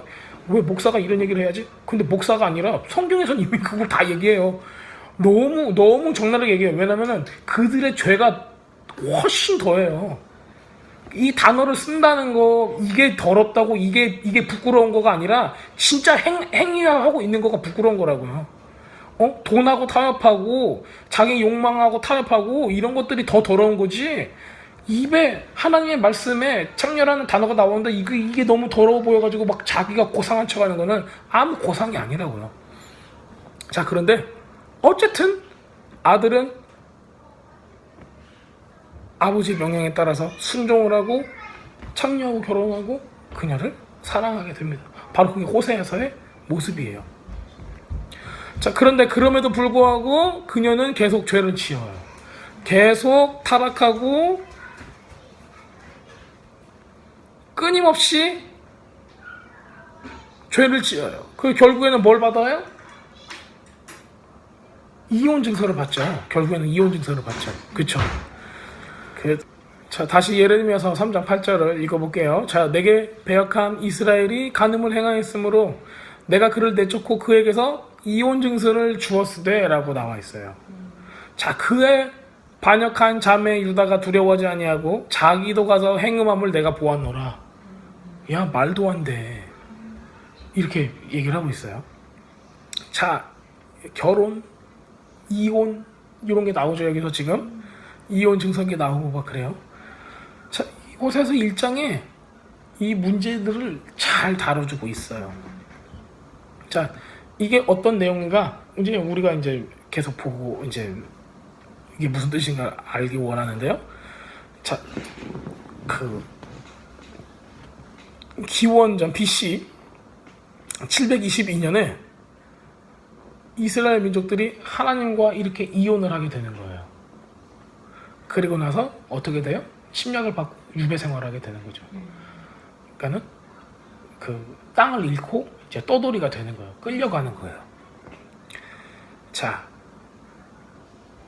왜 목사가 이런 얘기를 해야지? 근데 목사가 아니라 성경에서는 이미 그걸 다 얘기해요. 너무 적나라하게 얘기해요. 왜냐면은 그들의 죄가 훨씬 더해요. 이 단어를 쓴다는 거 이게 더럽다고 이게 부끄러운 거가 아니라 진짜 행위하고 있는 거가 부끄러운 거라고요. 돈하고 타협하고 자기 욕망하고 타협하고 이런 것들이 더 더러운 거지. 입에 하나님의 말씀에 창녀라는 단어가 나오는데 이게 너무 더러워 보여가지고 자기가 고상한 척하는 거는 아무 고상이 아니라고요. 자, 그런데 어쨌든 아들은 아버지 명령에 따라서 순종을 하고 창녀하고 결혼하고 그녀를 사랑하게 됩니다. 바로 그게 호세아서의 모습이에요. 자, 그런데 그럼에도 불구하고 그녀는 계속 죄를 지어요. 계속 타락하고 끊임없이 죄를 지어요. 그 결국에는 뭘 받아요? 이혼 증서를 받죠. 결국에는 이혼 증서를 받죠. 그쵸? 자, 다시 예레미야서 3장 8절을 읽어볼게요. 자, 내게 배역한 이스라엘이 간음을 행하였으므로 내가 그를 내쫓고 그에게서 이혼 증서를 주었으되 라고 나와 있어요. 자, 그의 반역한 자매 유다가 두려워하지 아니하고 자기도 가서 행음함을 내가 보았노라. 야, 말도 안 돼. 이렇게 얘기를 하고 있어요. 자, 결혼, 이혼 이런 게 나오죠. 여기서 지금 이혼 증서가 나오고 막 그래요. 자, 이곳에서 1장에 이 문제들을 잘 다뤄주고 있어요. 자, 이게 어떤 내용인가? 이제 우리가 이제 계속 보고 이제 이게 무슨 뜻인가 알기 원하는데요. 자, 그 기원전 BC 722년에 이스라엘 민족들이 하나님과 이렇게 이혼을 하게 되는 거예요. 그리고 나서 어떻게 돼요? 침략을 받고 유배 생활을 하게 되는 거죠. 그러니까는 그 땅을 잃고 이제 떠돌이가 되는 거예요. 끌려가는 거예요. 자,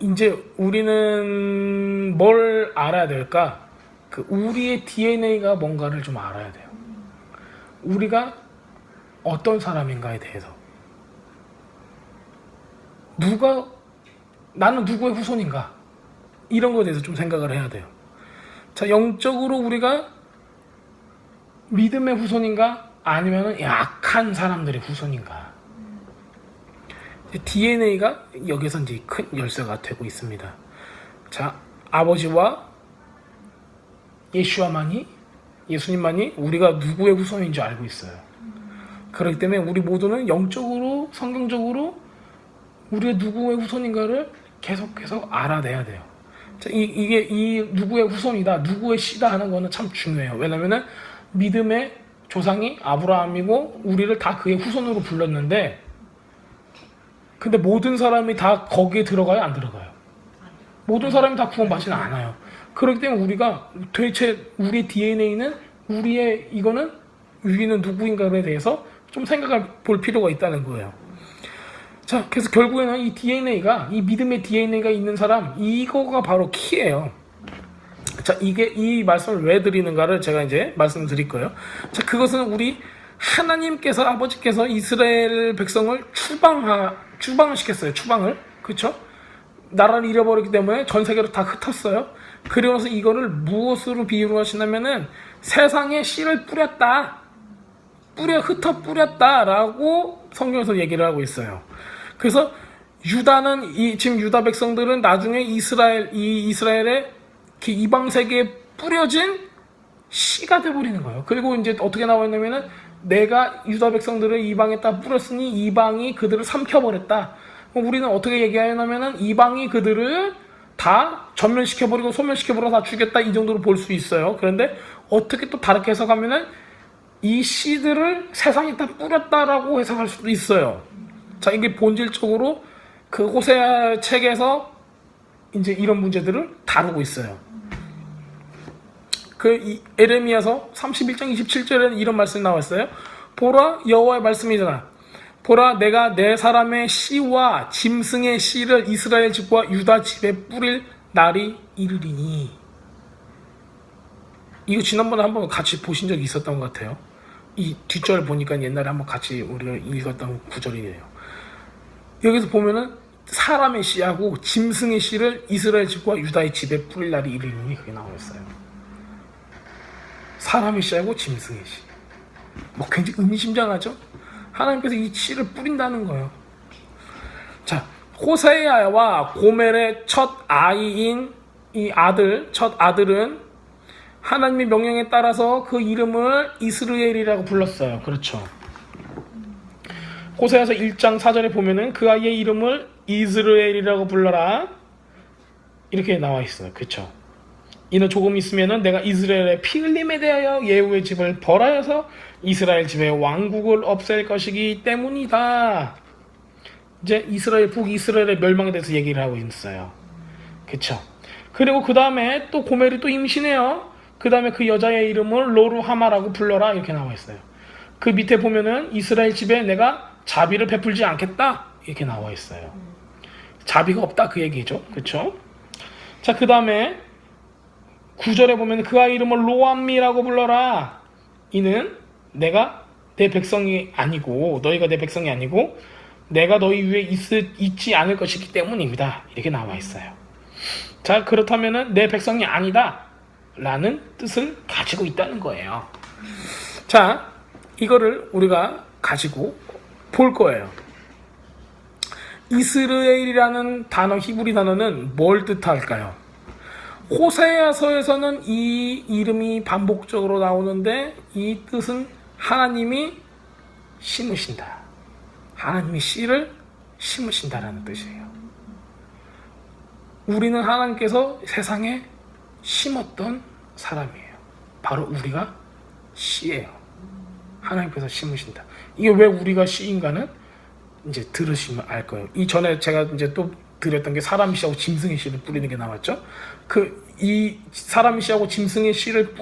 이제 우리는 뭘 알아야 될까? 그 우리의 DNA가 뭔가를 좀 알아야 돼요. 우리가 어떤 사람인가에 대해서. 나는 누구의 후손인가? 이런 거에 대해서 좀 생각을 해야 돼요. 자, 영적으로 우리가 믿음의 후손인가? 아니면 약한 사람들의 후손인가? DNA가 여기서 이제 큰 열쇠가 되고 있습니다. 자, 아버지와 예수님만이 우리가 누구의 후손인지 알고 있어요. 그렇기 때문에 우리 모두는 영적으로, 성경적으로 우리의 누구의 후손인가를 계속해서 알아내야 돼요. 자, 이게 누구의 후손이다, 누구의 씨다 하는 거는 참 중요해요. 왜냐면은 믿음의 조상이 아브라함이고 우리를 다 그의 후손으로 불렀는데, 근데 모든 사람이 다 거기에 들어가요? 안 들어가요? 모든 사람이 다 구원받지는 않아요. 그렇기 때문에 우리가 도대체 우리의 DNA는 우리는 누구인가에 대해서 좀 생각해 볼 필요가 있다는 거예요. 자, 그래서 결국에는 이 DNA가, 이 믿음의 DNA가 있는 사람, 이거가 바로 키예요. 자, 이 말씀을 왜 드리는가를 제가 이제 말씀을 드릴 거예요. 자, 그것은 우리 하나님께서, 아버지께서 이스라엘 백성을 추방을 시켰어요. 추방을. 그렇죠? 나라를 잃어버렸기 때문에 전 세계로 다 흩었어요. 그리고 나서 이거를 무엇으로 비유를 하시냐면은 세상에 씨를 흩어 뿌렸다라고 성경에서 얘기를 하고 있어요. 그래서 지금 유다 백성들은 나중에 이스라엘의 이방 세계에 뿌려진 씨가 돼버리는 거예요. 그리고 이제 어떻게 나와 있냐면은 내가 유다 백성들을 이방에다 뿌렸으니 이방이 그들을 삼켜버렸다. 우리는 어떻게 얘기하냐면은 이방이 그들을 다 전면시켜버리고 소멸시켜버리고 다 죽였다, 이 정도로 볼 수 있어요. 그런데 어떻게 또 다르게 해석하면은 이 씨들을 세상에다 뿌렸다라고 해석할 수도 있어요. 자, 이게 본질적으로 그 호세아 책에서 이제 이런 문제들을 다루고 있어요. 에레미야서 31장 27절에는 이런 말씀이 나왔어요. 보라, 여호와의 말씀이잖아. 보라, 내가 내 사람의 씨와 짐승의 씨를 이스라엘 집과 유다 집에 뿌릴 날이 이르리니. 이거 지난번에 한번 같이 보신 적이 있었던 것 같아요. 이 뒷절 보니까 옛날에 한번 같이 우리가 읽었던 구절이에요. 여기서 보면은 사람의 씨하고 짐승의 씨를 이스라엘 집과 유다의 집에 뿌릴 날이 이르리니, 그게 나와 있어요. 사람의 씨하고 짐승의 씨. 뭐 굉장히 의미심장하죠? 하나님께서 이 씨를 뿌린다는 거예요. 자, 호세아와 고멜의 첫 아이인 첫 아들은 하나님의 명령에 따라서 그 이름을 이스라엘이라고 불렀어요. 그렇죠. 호세아서 1장 4절에 보면은 그 아이의 이름을 이스라엘이라고 불러라, 이렇게 나와 있어요. 그렇죠. 이는 조금 있으면은 내가 이스라엘의 피 흘림에 대하여 예후의 집을 벌하여서 이스라엘 집의 왕국을 없앨 것이기 때문이다. 이제 이스라엘 북이스라엘의 멸망에 대해서 얘기를 하고 있어요. 그쵸? 그리고 그 다음에 또 고멜이 또 임신해요. 그 다음에 그 여자의 이름을 로루하마라고 불러라 이렇게 나와 있어요. 그 밑에 보면은 이스라엘 집에 내가 자비를 베풀지 않겠다 이렇게 나와 있어요. 자비가 없다 그 얘기죠. 그쵸? 자, 그 다음에 9절에 보면 그 아이 이름을 로암미라고 불러라. 이는 내가 내 백성이 아니고 너희가 내 백성이 아니고 내가 너희 위에 있지 않을 것이기 때문입니다. 이렇게 나와 있어요. 자, 그렇다면은 내 백성이 아니다 라는 뜻을 가지고 있다는 거예요. 자, 이거를 우리가 가지고 볼 거예요. 이스라엘이라는 단어, 히브리 단어는 뭘 뜻할까요? 호세아서에서는 이 이름이 반복적으로 나오는데 이 뜻은 하나님이 심으신다. 하나님이 씨를 심으신다라는 뜻이에요. 우리는 하나님께서 세상에 심었던 사람이에요. 바로 우리가 씨예요. 하나님께서 심으신다. 이게 왜 우리가 씨인가는 이제 들으시면 알 거예요. 이전에 제가 이제 또 드렸던 게 사람의 씨하고 짐승의 씨를 뿌리는 게 나왔죠. 이 사람의 씨하고 짐승의 씨를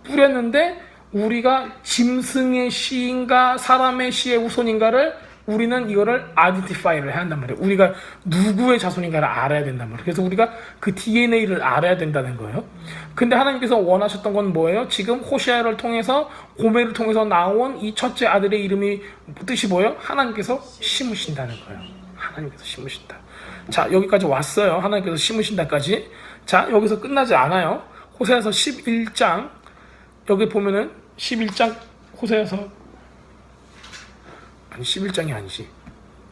뿌렸는데 우리가 짐승의 씨인가 사람의 씨의 후손인가를 우리는 이거를 아이덴티파이를 해야 한단 말이에요. 우리가 누구의 자손인가를 알아야 된단 말이에요. 그래서 우리가 그 DNA를 알아야 된다는 거예요. 근데 하나님께서 원하셨던 건 뭐예요? 지금 호시아를 통해서 고멜을 통해서 나온 이 첫째 아들의 이름이 뜻이 뭐예요? 하나님께서 심으신다는 거예요. 하나님께서 심으신다. 자, 여기까지 왔어요. 하나님께서 심으신다까지. 자, 여기서 끝나지 않아요. 호세아서 11장 여기 보면은 11장 호세아서 아니 11장이 아니지.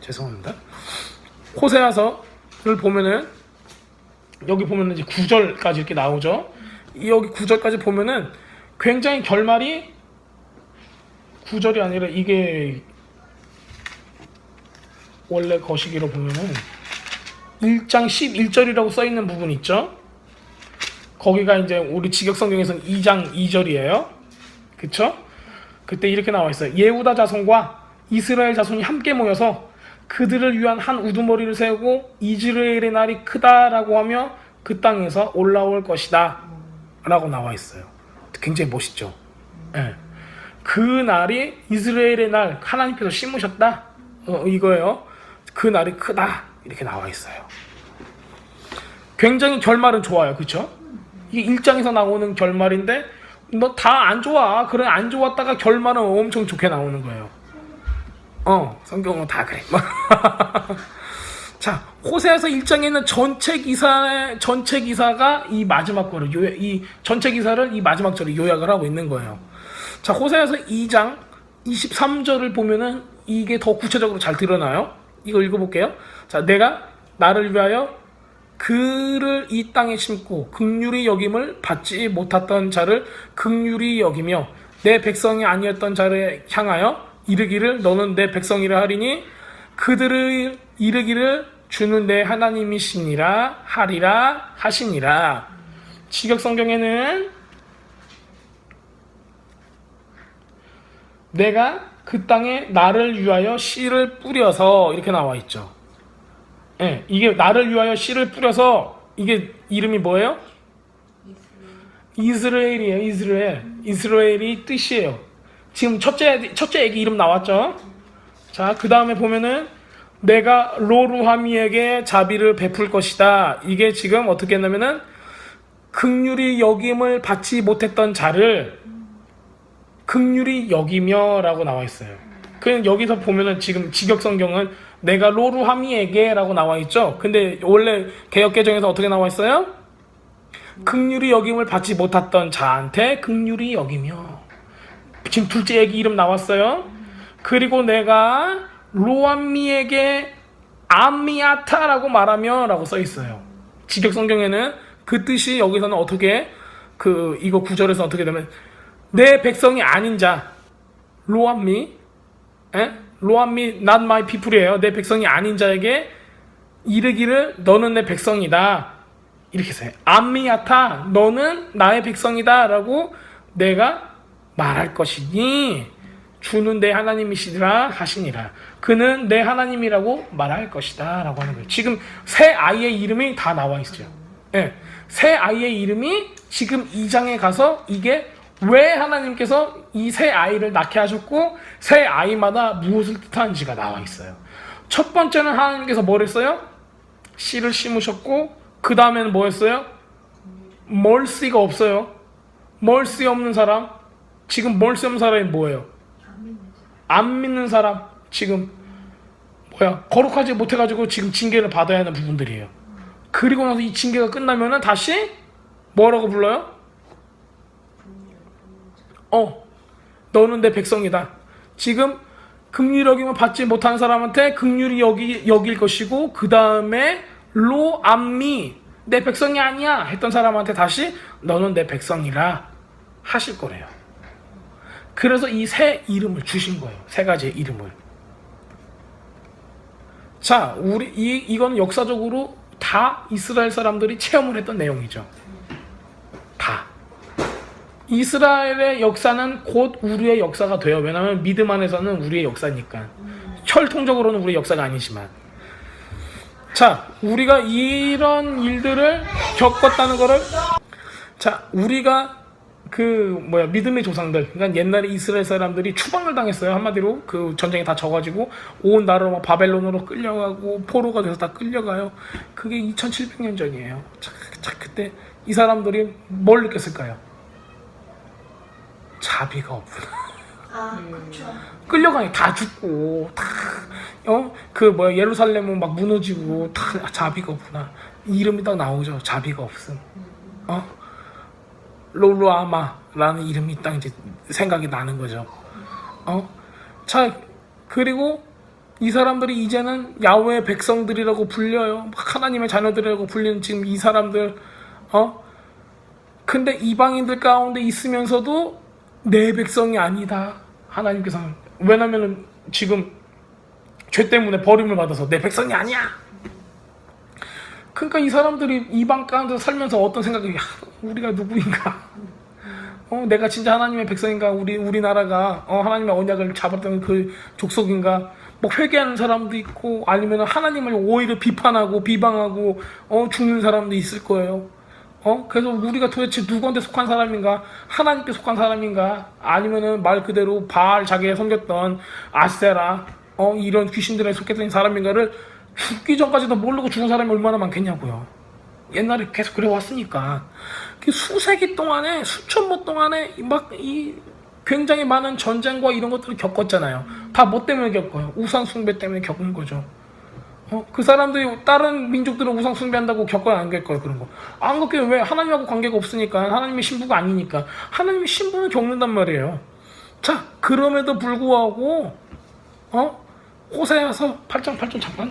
죄송합니다. 호세아서를 보면은 여기 보면은 이제 9절까지 이렇게 나오죠. 여기 9절까지 보면은 굉장히 결말이 9절이 아니라 이게 원래 거시기로 보면은 1장 11절이라고 써 있는 부분 있죠. 거기가 이제 우리 직역성경에서는 2장 2절이에요. 그쵸? 그때 이렇게 나와 있어요. 예후다 자손과 이스라엘 자손이 함께 모여서 그들을 위한 한 우두머리를 세우고 이스라엘의 날이 크다라고 하며 그 땅에서 올라올 것이다 라고 나와 있어요. 굉장히 멋있죠. 네. 그 날이 이스라엘의 날 하나님께서 심으셨다 이거예요. 그 날이 크다 이렇게 나와 있어요. 굉장히 결말은 좋아요. 그쵸? 이게 1장에서 나오는 결말인데 너 다 안 좋아. 그래 안 좋았다가 결말은 엄청 좋게 나오는 거예요. 성경은 다 그래. 자, 호세아서 1장에는 전체 기사가 이 마지막 거를 이 전체 기사를 이 마지막 절에 요약을 하고 있는 거예요. 자, 호세아서 2장 23절을 보면은 이게 더 구체적으로 잘 드러나요. 이거 읽어볼게요. 자, 내가 나를 위하여 그를 이 땅에 심고 긍휼히 여김을 받지 못했던 자를 긍휼히 여기며 내 백성이 아니었던 자를 향하여 이르기를 너는 내 백성이라 하리니 그들을 이르기를 주는 내 하나님이시니라 하리라 하시니라. 직역성경에는 내가 그 땅에 나를 위하여 씨를 뿌려서 이렇게 나와 있죠. 예, 이게 나를 위하여 씨를 뿌려서 이게 이름이 뭐예요? 이스라엘이에요. 이스라엘이 뜻이에요. 지금 첫째 애기 이름 나왔죠? 자, 그 다음에 보면은 내가 로루하미에게 자비를 베풀 것이다. 이게 지금 어떻게 했냐면은 긍휼히 여김을 받지 못했던 자를 긍휼히 여기며 라고 나와 있어요. 그냥 여기서 보면은 지금 직역성경은 내가 로루하미에게 라고 나와 있죠. 근데 원래 개역개정에서 어떻게 나와 있어요? 긍휼히 여김을 받지 못했던 자한테 긍휼히 여기며. 지금 둘째 애기 이름 나왔어요. 그리고 내가 로암미에게 암미아타라고 말하며 라고 써 있어요. 직역성경에는 그 뜻이 여기서는 어떻게 이거 구절에서 어떻게 되면 내 백성이 아닌 자 로암미 로암미 not my people이에요. 내 백성이 아닌 자에게 이르기를 너는 내 백성이다 이렇게 써요. 암미야타 너는 나의 백성이다 라고 내가 말할 것이니 주는 내 하나님이시라 하시니라. 그는 내 하나님이라고 말할 것이다 라고 하는 거예요. 지금 새 아이의 이름이 다 나와 있어요. 예. 새 아이의 이름이 지금 2장에 가서 이게 왜 하나님께서 이 새 아이를 낳게 하셨고 새 아이마다 무엇을 뜻하는지가 나와 있어요. 첫 번째는 하나님께서 뭘 했어요? 씨를 심으셨고 그 다음에는 뭐 했어요? 멀씨가 없어요. 멀씨 없는 사람. 지금 멀씨 없는 사람이 뭐예요? 안 믿는 사람. 지금 거룩하지 못해가지고 지금 징계를 받아야 하는 부분들이에요. 그리고 나서 이 징계가 끝나면은 다시 뭐라고 불러요? 너는 내 백성이다. 지금 긍휼히 여김을 받지 못하는 사람한테 긍휼히 여길 것이고 그 다음에 로 암미 내 백성이 아니야 했던 사람한테 다시 너는 내 백성이라 하실 거래요. 그래서 이 새 이름을 주신 거예요. 세 가지의 이름을. 자, 이건 역사적으로 다 이스라엘 사람들이 체험을 했던 내용이죠. 다. 이스라엘의 역사는 곧 우리의 역사가 돼요. 왜냐하면 믿음 안에서는 우리의 역사니까. 혈통적으로는 우리의 역사가 아니지만. 자, 우리가 이런 일들을 겪었다는 거를 우리가 믿음의 조상들, 그러니까 옛날에 이스라엘 사람들이 추방을 당했어요. 한마디로 그 전쟁이 다 져가지고 온 나라로 바벨론으로 끌려가고 포로가 돼서 다 끌려가요. 그게 2700년 전이에요. 그때 이 사람들이 뭘 느꼈을까요? 자비가 없구나. 그렇죠. 끌려가니 다 죽고 예루살렘은 막 무너지고 다 자비가 없구나. 이름이 딱 나오죠. 자비가 없음. 롤로아마라는 이름이 딱 이제 생각이 나는 거죠. 그리고 이 사람들이 이제는 야훼의 백성들이라고 불려요. 하나님의 자녀들이라고 불리는 지금 이 사람들. 근데 이방인들 가운데 있으면서도 내 백성이 아니다. 하나님께서는. 왜냐면은 지금 죄 때문에 버림을 받아서 내 백성이 아니야. 그러니까 이 사람들이 이방 가운데 살면서 어떤 생각이, 우리가 누구인가? 내가 진짜 하나님의 백성인가? 우리나라가 하나님의 언약을 잡았던 그 족속인가? 뭐 회개하는 사람도 있고 아니면 하나님을 오히려 비판하고 비방하고 죽는 사람도 있을 거예요. 그래서 우리가 도대체 누구한테 속한 사람인가? 하나님께 속한 사람인가? 아니면은 말 그대로 바알 자기가 섬겼던 아세라 이런 귀신들에 속했던 사람인가를 죽기 전까지도 모르고 죽은 사람이 얼마나 많겠냐고요. 옛날에 계속 그래 왔으니까. 수세기 동안에 수천번 동안에 이 굉장히 많은 전쟁과 이런 것들을 겪었잖아요. 다 뭐 때문에 겪어요? 우상 숭배 때문에 겪은 거죠. 그 사람들이 다른 민족들은 우상 숭배한다고 겪어야 안 겪어요. 그런 거 안 겪어요. 왜? 하나님하고 관계가 없으니까. 하나님의 신부가 아니니까. 하나님의 신부는 겪는단 말이에요. 자, 그럼에도 불구하고 호세아서 8장 잠깐.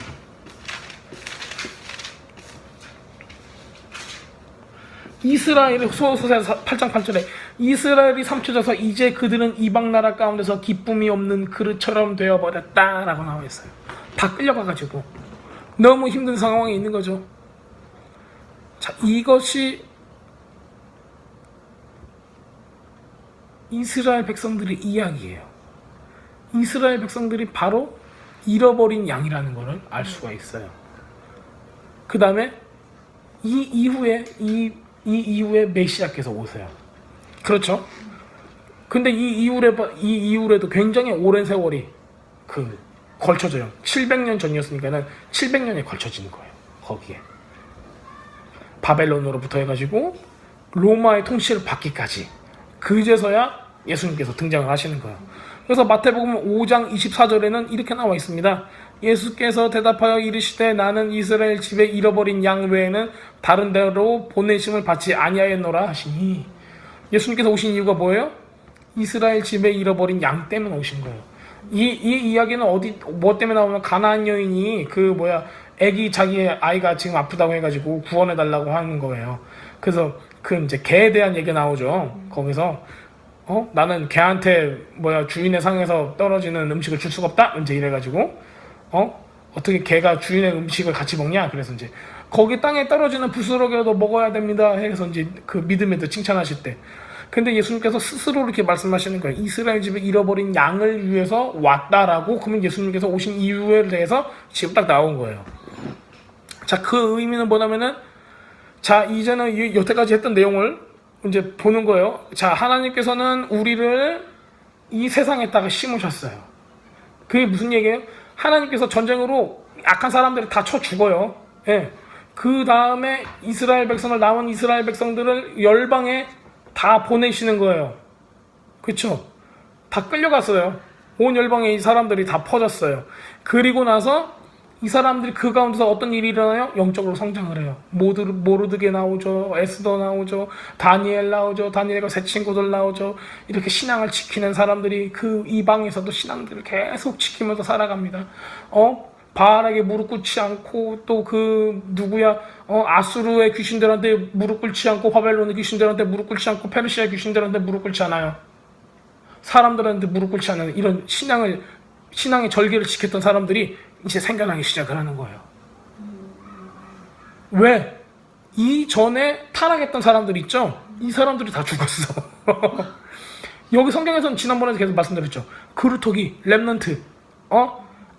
이스라엘의 호세아서 8장 8절에 이스라엘이 삼켜져서 이제 그들은 이방 나라 가운데서 기쁨이 없는 그릇처럼 되어버렸다 라고 나와 있어요. 다 끌려가가지고 너무 힘든 상황에 있는 거죠. 자, 이것이 이스라엘 백성들의 이야기예요. 이스라엘 백성들이 바로 잃어버린 양이라는 것을 알 수가 있어요. 그 다음에 이 이후에 메시아께서 오세요. 그렇죠? 근데 이 이후에도 굉장히 오랜 세월이 걸쳐져요. 700년 전이었으니까는 700년에 걸쳐지는 거예요. 거기에 바벨론으로부터 해가지고 로마의 통치를 받기까지 그제서야 예수님께서 등장을 하시는 거예요. 그래서 마태복음 5장 24절에는 이렇게 나와 있습니다. 예수께서 대답하여 이르시되 나는 이스라엘 집에 잃어버린 양 외에는 다른 데로 보내심을 받지 아니하였노라 하시니, 예수님께서 오신 이유가 뭐예요? 이스라엘 집에 잃어버린 양 때문에 오신 거예요. 이 이야기는 뭐 때문에 나오면 가나안 여인이 애기 자기 아이가 지금 아프다고 해가지고 구원해달라고 하는 거예요. 그래서 이제 개에 대한 얘기가 나오죠. 거기서 나는 개한테 주인의 상에서 떨어지는 음식을 줄 수가 없다? 이제 이래가지고 어떻게 개가 주인의 음식을 같이 먹냐? 그래서 이제 거기 땅에 떨어지는 부스러기라도 먹어야 됩니다. 해서 이제 그 믿음에도 칭찬하실 때. 근데 예수님께서 스스로 이렇게 말씀하시는 거예요. 이스라엘 집에 잃어버린 양을 위해서 왔다라고. 그러면 예수님께서 오신 이유에 대해서 지금 딱 나온 거예요. 자, 그 의미는 뭐냐면은, 자, 이제는 여태까지 했던 내용을 이제 보는 거예요. 자, 하나님께서는 우리를 이 세상에다가 심으셨어요. 그게 무슨 얘기예요? 하나님께서 전쟁으로 약한 사람들이 다 쳐 죽어요. 예. 그 다음에 이스라엘 백성을, 남은 이스라엘 백성들을 열방에 다 보내시는 거예요. 그쵸? 다 끌려갔어요. 온 열방에 이 사람들이 다 퍼졌어요. 그리고 나서 이 사람들이 그 가운데서 어떤 일이 일어나요? 영적으로 성장을 해요. 모르드게 나오죠. 에스더 나오죠. 다니엘 나오죠. 다니엘과 새 친구들 나오죠. 이렇게 신앙을 지키는 사람들이 그 이방에서도 신앙들을 계속 지키면서 살아갑니다. 바알에게 무릎 꿇지 않고, 또 그 누구야, 아수르의 귀신들한테 무릎 꿇지 않고, 바벨론의 귀신들한테 무릎 꿇지 않고, 페르시아 귀신들한테 무릎 꿇지 않아요. 사람들한테 무릎 꿇지 않는 이런 신앙의 절개를 지켰던 사람들이 이제 생겨나기 시작을 하는 거예요. 왜? 이전에 타락했던 사람들 있죠? 이 사람들이 다 죽었어. 여기 성경에서는 지난번에 계속 말씀드렸죠. 그루터기, 렘넌트,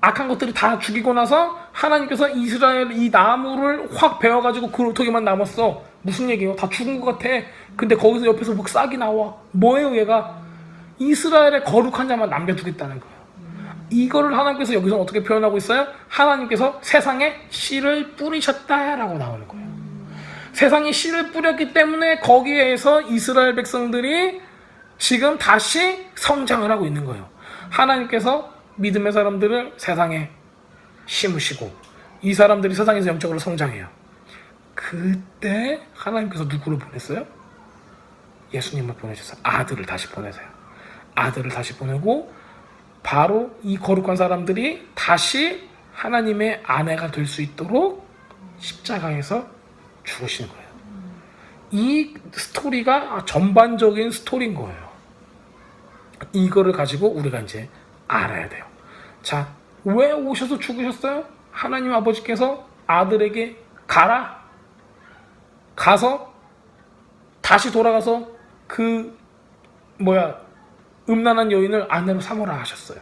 악한 것들이 다 죽이고 나서 하나님께서 이스라엘 이 나무를 확 베어가지고 그루터기만 남았어. 무슨 얘기예요? 다 죽은 것 같아. 근데 거기서 옆에서 막 싹이 나와. 뭐예요, 얘가? 이스라엘의 거룩한 자만 남겨두겠다는 거예요. 이거를 하나님께서 여기서 어떻게 표현하고 있어요? 하나님께서 세상에 씨를 뿌리셨다라고 나오는 거예요. 세상에 씨를 뿌렸기 때문에 거기에서 이스라엘 백성들이 지금 다시 성장을 하고 있는 거예요. 하나님께서 믿음의 사람들을 세상에 심으시고 이 사람들이 세상에서 영적으로 성장해요. 그때 하나님께서 누구를 보냈어요? 예수님을 보내셨어요. 아들을 다시 보내세요. 아들을 다시 보내고 바로 이 거룩한 사람들이 다시 하나님의 아내가 될 수 있도록 십자가에서 죽으시는 거예요. 이 스토리가 전반적인 스토리인 거예요. 이거를 가지고 우리가 이제 알아야 돼요. 자, 왜 오셔서 죽으셨어요? 하나님 아버지께서 아들에게 가서 다시 돌아가서 음란한 여인을 아내로 삼으라 하셨어요.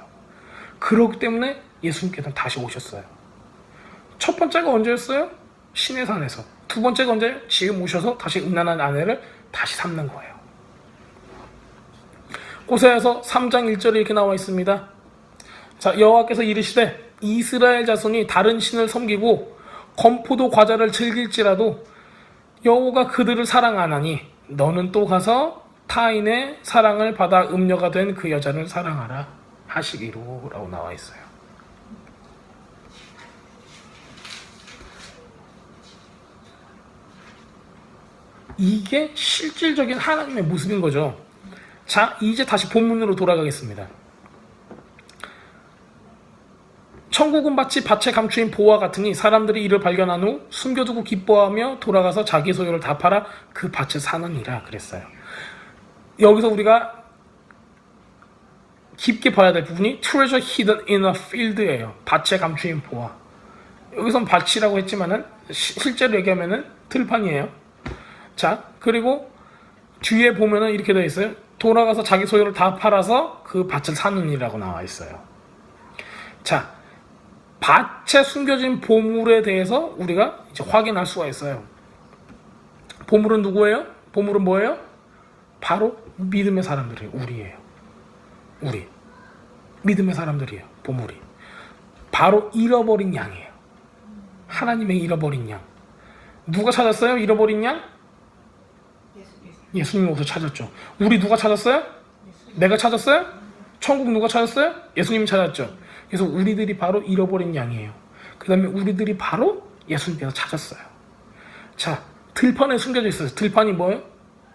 그렇기 때문에 예수님께서는 다시 오셨어요. 첫 번째가 언제였어요? 신의 산에서. 두 번째가 언제예요? 지금 오셔서 다시 음란한 아내를 다시 삼는 거예요. 호세아서 3장 1절에 이렇게 나와 있습니다. 자, 여호와께서 이르시되 이스라엘 자손이 다른 신을 섬기고 건포도 과자를 즐길지라도 여호와가 그들을 사랑하나니 너는 또 가서 타인의 사랑을 받아 음녀가 된 그 여자를 사랑하라 하시기로 라고 나와 있어요. 이게 실질적인 하나님의 모습인 거죠. 자, 이제 다시 본문으로 돌아가겠습니다. 천국은 마치 밭에 감추인 보화 같으니 사람들이 이를 발견한 후 숨겨두고 기뻐하며 돌아가서 자기 소유를 다 팔아 그 밭을 사느니라 그랬어요. 여기서 우리가 깊게 봐야 될 부분이 treasure hidden in a field예요. 밭에 감추인 보화. 여기선 밭이라고 했지만은 실제로 얘기하면은 들판이에요. 자, 그리고 뒤에 보면은 이렇게 되어 있어요. 돌아가서 자기 소유를 다 팔아서 그 밭을 사느니라고 나와 있어요. 자, 밭에 숨겨진 보물에 대해서 우리가 이제 확인할 수가 있어요. 보물은 누구예요? 보물은 뭐예요? 바로 믿음의 사람들이에요. 우리예요. 우리. 믿음의 사람들이에요. 보물이. 바로 잃어버린 양이에요. 하나님의 잃어버린 양. 누가 찾았어요? 잃어버린 양? 예수님이 오셔서 찾았죠. 우리 누가 찾았어요? 내가 찾았어요? 천국 누가 찾았어요? 예수님이 찾았죠. 그래서 우리들이 바로 잃어버린 양이에요. 그 다음에 우리들이 바로 예수님께서 찾았어요. 자, 들판에 숨겨져 있어요. 들판이 뭐예요?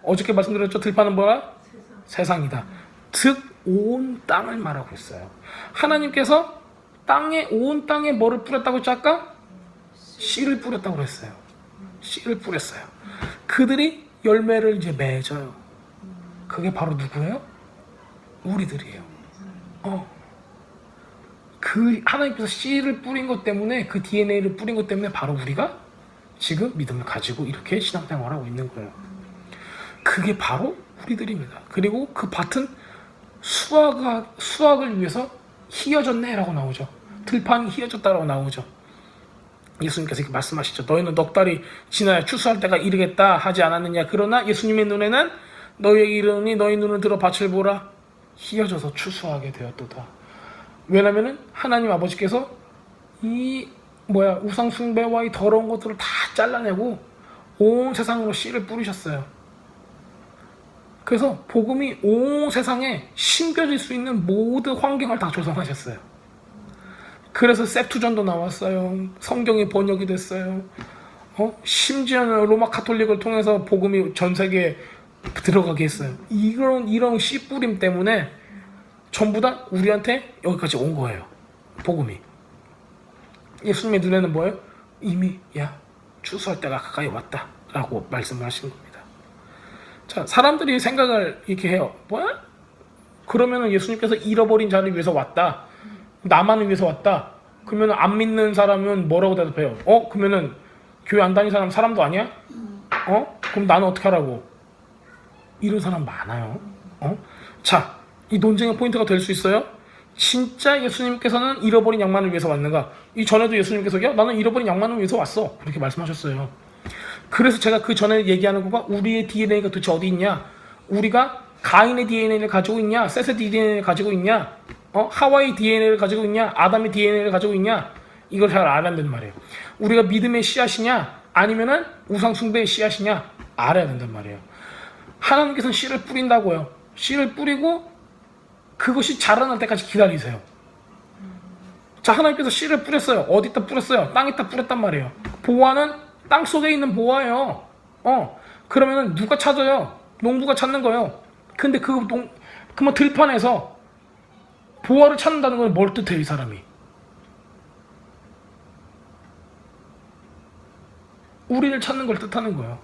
어저께 말씀드렸죠. 들판은 뭐야? 세상이다. 즉 온 땅을 말하고 있어요. 하나님께서 온 땅에 뭐를 뿌렸다고 했죠? 아까? 씨를 뿌렸다고 그랬어요. 씨를 뿌렸어요. 그들이 열매를 이제 맺어요. 그게 바로 누구예요? 우리들이에요. 그 하나님께서 씨를 뿌린 것 때문에, 그 DNA를 뿌린 것 때문에 바로 우리가 지금 믿음을 가지고 이렇게 신앙생활을 하고 있는 거예요. 그게 바로 우리들입니다. 그리고 그 밭은 수확을 위해서 휘어졌네 라고 나오죠. 들판이 휘어졌다라고 나오죠. 예수님께서 이렇게 말씀하시죠. 너희는 넉 달이 지나야 추수할 때가 이르겠다 하지 않았느냐. 그러나 예수님의 눈에는 너희에게 이르노니 너희 눈을 들어 밭을 보라. 휘어져서 추수하게 되었도다. 왜냐면은 하나님 아버지께서 우상 숭배와 이 더러운 것들을 다 잘라내고 온 세상으로 씨를 뿌리셨어요. 그래서 복음이 온 세상에 심겨질 수 있는 모든 환경을 다 조성하셨어요. 그래서 septuagint도 나왔어요. 성경이 번역이 됐어요. 심지어는 로마 카톨릭을 통해서 복음이 전 세계에 들어가게 했어요. 이런 씨 뿌림 때문에 전부 다 우리한테 여기까지 온 거예요. 복음이. 예수님의 눈에는 뭐예요? 이미 추수할 때가 가까이 왔다 라고 말씀을 하신 겁니다. 자, 사람들이 생각을 이렇게 해요. 뭐야? 그러면은 예수님께서 잃어버린 자를 위해서 왔다, 나만을 위해서 왔다. 그러면 안 믿는 사람은 뭐라고 대답해요? 그러면은 교회 안 다니는 사람도 아니야? 그럼 나는 어떻게 하라고? 이런 사람 많아요. 자, 이 논쟁의 포인트가 될 수 있어요. 진짜 예수님께서는 잃어버린 양만을 위해서 왔는가? 이 전에도 예수님께서 나는 잃어버린 양만을 위해서 왔어 그렇게 말씀하셨어요. 그래서 제가 그 전에 얘기하는 거가 우리의 DNA가 도대체 어디 있냐? 우리가 가인의 DNA를 가지고 있냐? 셋의 DNA를 가지고 있냐? 하와의 DNA를 가지고 있냐? 아담의 DNA를 가지고 있냐? 이걸 잘 알아야 된단 말이에요. 우리가 믿음의 씨앗이냐? 아니면은 우상 숭배의 씨앗이냐? 알아야 된단 말이에요. 하나님께서는 씨를 뿌린다고요. 씨를 뿌리고 그것이 자라날 때까지 기다리세요. 자, 하나님께서 씨를 뿌렸어요. 어디다 뿌렸어요? 땅에다 뿌렸단 말이에요. 보화는 땅 속에 있는 보화예요. 그러면은 누가 찾아요? 농부가 찾는 거예요. 근데 그뭐 들판에서 보화를 찾는다는 건 뭘 뜻해요, 이 사람이? 우리를 찾는 걸 뜻하는 거예요.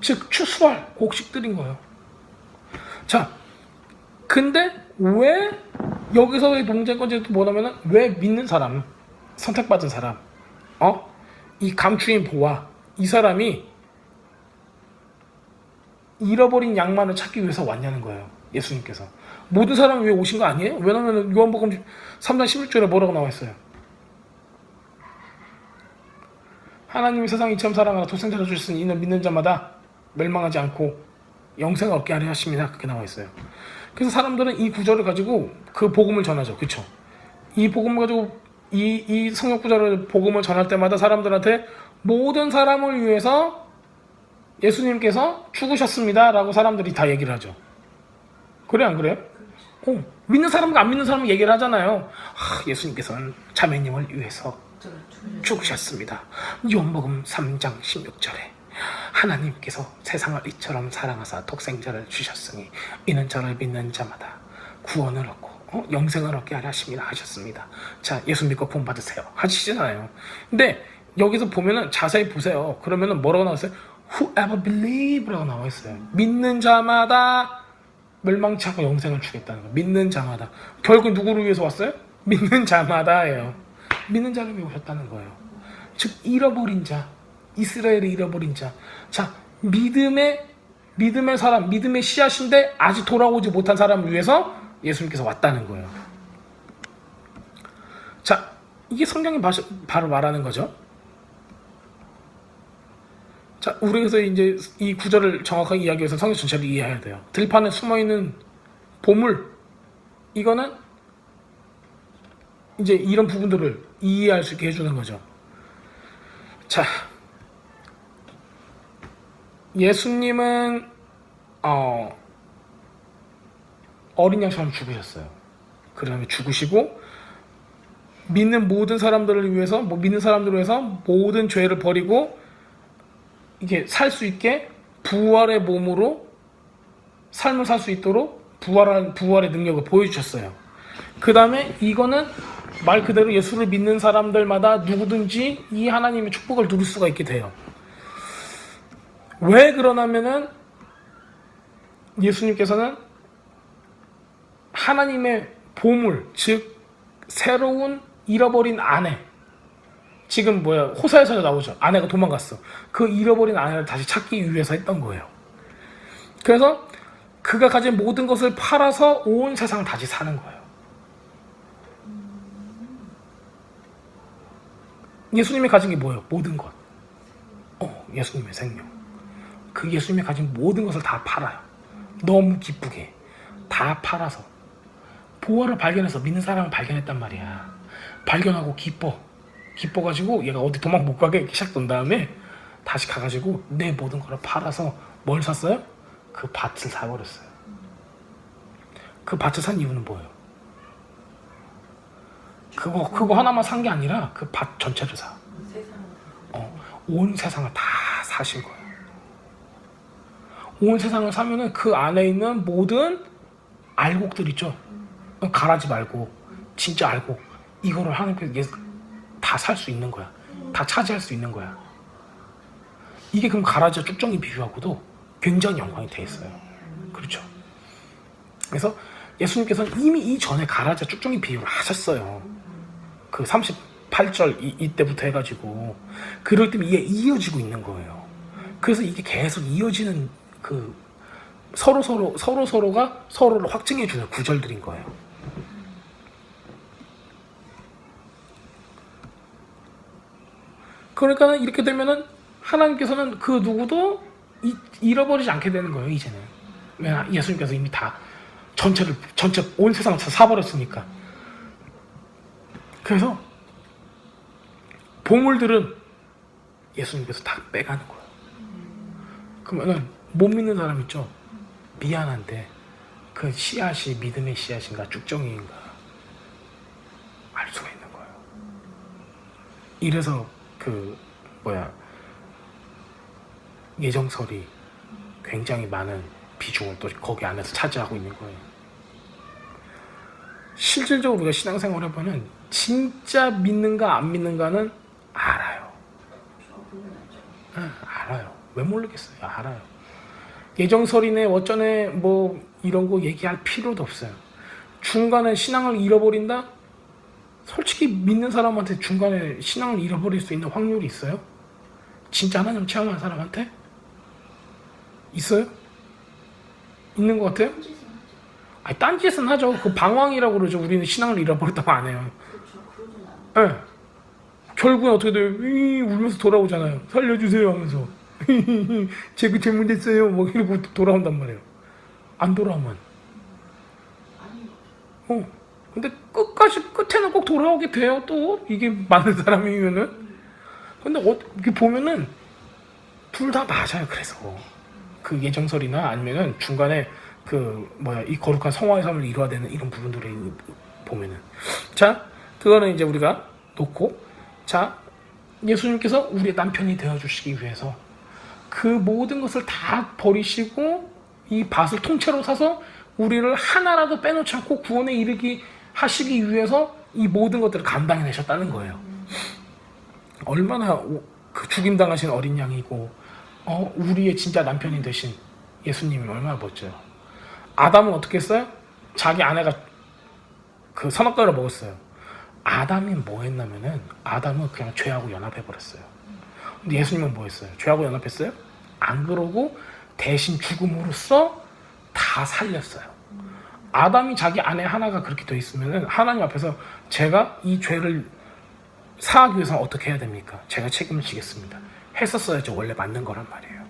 즉 추수할 곡식들인 거예요. 자, 근데 왜 여기서의 논쟁거지는 뭐냐면은 왜 믿는 사람, 선택받은 사람, 이 감추인 보화, 이 사람이 잃어버린 양만을 찾기 위해서 왔냐는 거예요. 예수님께서 모든 사람을 위해 오신 거 아니에요? 왜냐면 요한복음 3장 11절에 뭐라고 나와 있어요? 하나님이 세상을 이처럼 사랑하사 독생자를 주셨으니 이는 믿는 자마다 멸망하지 않고 영생을 얻게 하려 하십니다. 그렇게 나와 있어요. 그래서 사람들은 이 구절을 가지고 그 복음을 전하죠. 그렇죠? 이 복음을 가지고 이 성경 구절을 복음을 전할 때마다 사람들한테 모든 사람을 위해서 예수님께서 죽으셨습니다 라고 사람들이 다 얘기를 하죠. 그래 안 그래요? 믿는 사람과 안 믿는 사람은 얘기를 하잖아요. 예수님께서는 자매님을 위해서 죽으셨습니다. 요한복음 3장 16절에 하나님께서 세상을 이처럼 사랑하사 독생자를 주셨으니 이는 저를 믿는 자마다 구원을 얻고 영생을 얻게 하려 하십니다 하셨습니다. 자, 예수 믿고 구원 받으세요 하시잖아요. 근데 여기서 보면은 자세히 보세요. 그러면은 뭐라고 나왔어요? Whoever believe라고 나와 있어요. 믿는 자마다 멸망치 않고 영생을 주겠다는 거예요. 믿는 자마다. 결국 누구를 위해서 왔어요? 믿는 자마다예요. 믿는 자를 위해 오셨다는 거예요. 즉 잃어버린 자, 이스라엘의 잃어버린 자. 자, 믿음의 사람, 믿음의 씨앗인데 아직 돌아오지 못한 사람을 위해서 예수님께서 왔다는 거예요. 자, 이게 성경이 바로 말하는 거죠. 자, 우리에서 이제 이 구절을 정확하게 이야기해서 성경 전체를 이해해야 돼요. 들판에 숨어있는 보물, 이거는 이제 이런 부분들을 이해할 수 있게 해주는 거죠. 자, 예수님은 어린 양처럼 죽으셨어요. 그 다음에 죽으시고 믿는 모든 사람들을 위해서, 믿는 사람들을 위해서 모든 죄를 버리고 이게 살 수 있게 부활의 몸으로 삶을 살 수 있도록 부활의 능력을 보여주셨어요. 그 다음에 이거는 말 그대로 예수를 믿는 사람들마다 누구든지 이 하나님의 축복을 누릴 수가 있게 돼요. 왜 그러냐면은 예수님께서는 하나님의 보물, 즉 새로운 잃어버린 아내, 지금 호사에서 나오죠. 아내가 도망갔어. 그 잃어버린 아내를 다시 찾기 위해서 했던 거예요. 그래서 그가 가진 모든 것을 팔아서 온 세상을 다시 사는 거예요. 예수님이 가진 게 뭐예요? 모든 것. 예수님의 생명. 그 예수님이 가진 모든 것을 다 팔아요. 너무 기쁘게 다 팔아서 보화를 발견해서 믿는 사람을 발견했단 말이야. 발견하고 기뻐가지고 얘가 어디 도망 못 가게 시작된 다음에 다시 가가지고 내 모든 거를 팔아서 뭘 샀어요? 그 밭을 사버렸어요. 그 밭을 산 이유는 뭐예요? 그거 하나만 산 게 아니라 그 밭 전체를 사. 온 세상을 다 사신 거예요. 온 세상을 사면은 그 안에 있는 모든 알곡들 있죠. 가라지 말고 진짜 알곡 이거를 하나님께서 다 살 수 있는 거야. 다 차지할 수 있는 거야. 이게 그럼 가라지와 쭉정이 비유하고도 굉장히 연관이 돼 있어요. 그렇죠. 그래서 예수님께서는 이미 이전에 가라지와 쭉정이 비유를 하셨어요. 그 38절 이때부터 해가지고 그럴 때면 이게 이어지고 있는 거예요. 그래서 이게 계속 이어지는 그 서로가 서로를 확증해주는 구절들인 거예요. 그러니까 이렇게 되면은 하나님께서는 그 누구도 잃어버리지 않게 되는 거예요. 이제는 왜 예수님께서 이미 다 전체 온 세상을 다 사버렸으니까. 그래서 보물들은 예수님께서 다 빼가는 거예요. 그러면은 못 믿는 사람 있죠. 미안한데 그 씨앗이 믿음의 씨앗인가 쭉정이인가 알 수가 있는 거예요. 이래서 예정설이 굉장히 많은 비중을 또 거기 안에서 차지하고 있는 거예요. 실질적으로 우리가 신앙생활을 해보면 진짜 믿는가 안 믿는가는 알아요. 알아요. 왜 모르겠어요. 알아요. 예정설이네 어쩌네 이런 거 얘기할 필요도 없어요. 중간에 신앙을 잃어버린다? 솔직히 믿는 사람한테 중간에 신앙을 잃어버릴 수 있는 확률이 있어요? 진짜 하나님 체험한 사람한테? 있어요? 있는 것 같아요? 아니, 딴짓은 하죠. 그 방황이라고 그러죠. 우리는 신앙을 잃어버렸다고 안 해요. 네. 결국엔 어떻게 돼요? 울면서 돌아오잖아요. 살려주세요 하면서. 제가 잘못했어요. 이러고 돌아온단 말이에요. 안 돌아오면. 근데 끝에는 꼭 돌아오게 돼요. 또 이게 많은 사람이면은. 근데 이렇게 보면은 둘 다 맞아요. 그래서 그 예정설이나 아니면은 중간에 이 거룩한 성화의 삶을 이루어야 되는 이런 부분들을 보면은 자 그거는 이제 우리가 놓고 자 예수님께서 우리의 남편이 되어주시기 위해서 그 모든 것을 다 버리시고 이 밭을 통째로 사서 우리를 하나라도 빼놓지 않고 구원에 이르기 하시기 위해서 이 모든 것들을 감당해내셨다는 거예요. 얼마나 그 죽임당하신 어린 양이고 우리의 진짜 남편이 되신 예수님이 얼마나 멋져요. 아담은 어떻게 했어요? 자기 아내가 그 선악과를 먹었어요. 아담이 뭐 했냐면은 아담은 그냥 죄하고 연합해버렸어요. 근데 예수님은 뭐 했어요? 죄하고 연합했어요? 안 그러고 대신 죽음으로써 다 살렸어요. 아담이 자기 아내 하나가 그렇게 돼 있으면은 하나님 앞에서 제가 이 죄를 사하기 위해서는 어떻게 해야 됩니까? 제가 책임을 지겠습니다. 했었어야지 원래 맞는 거란 말이에요.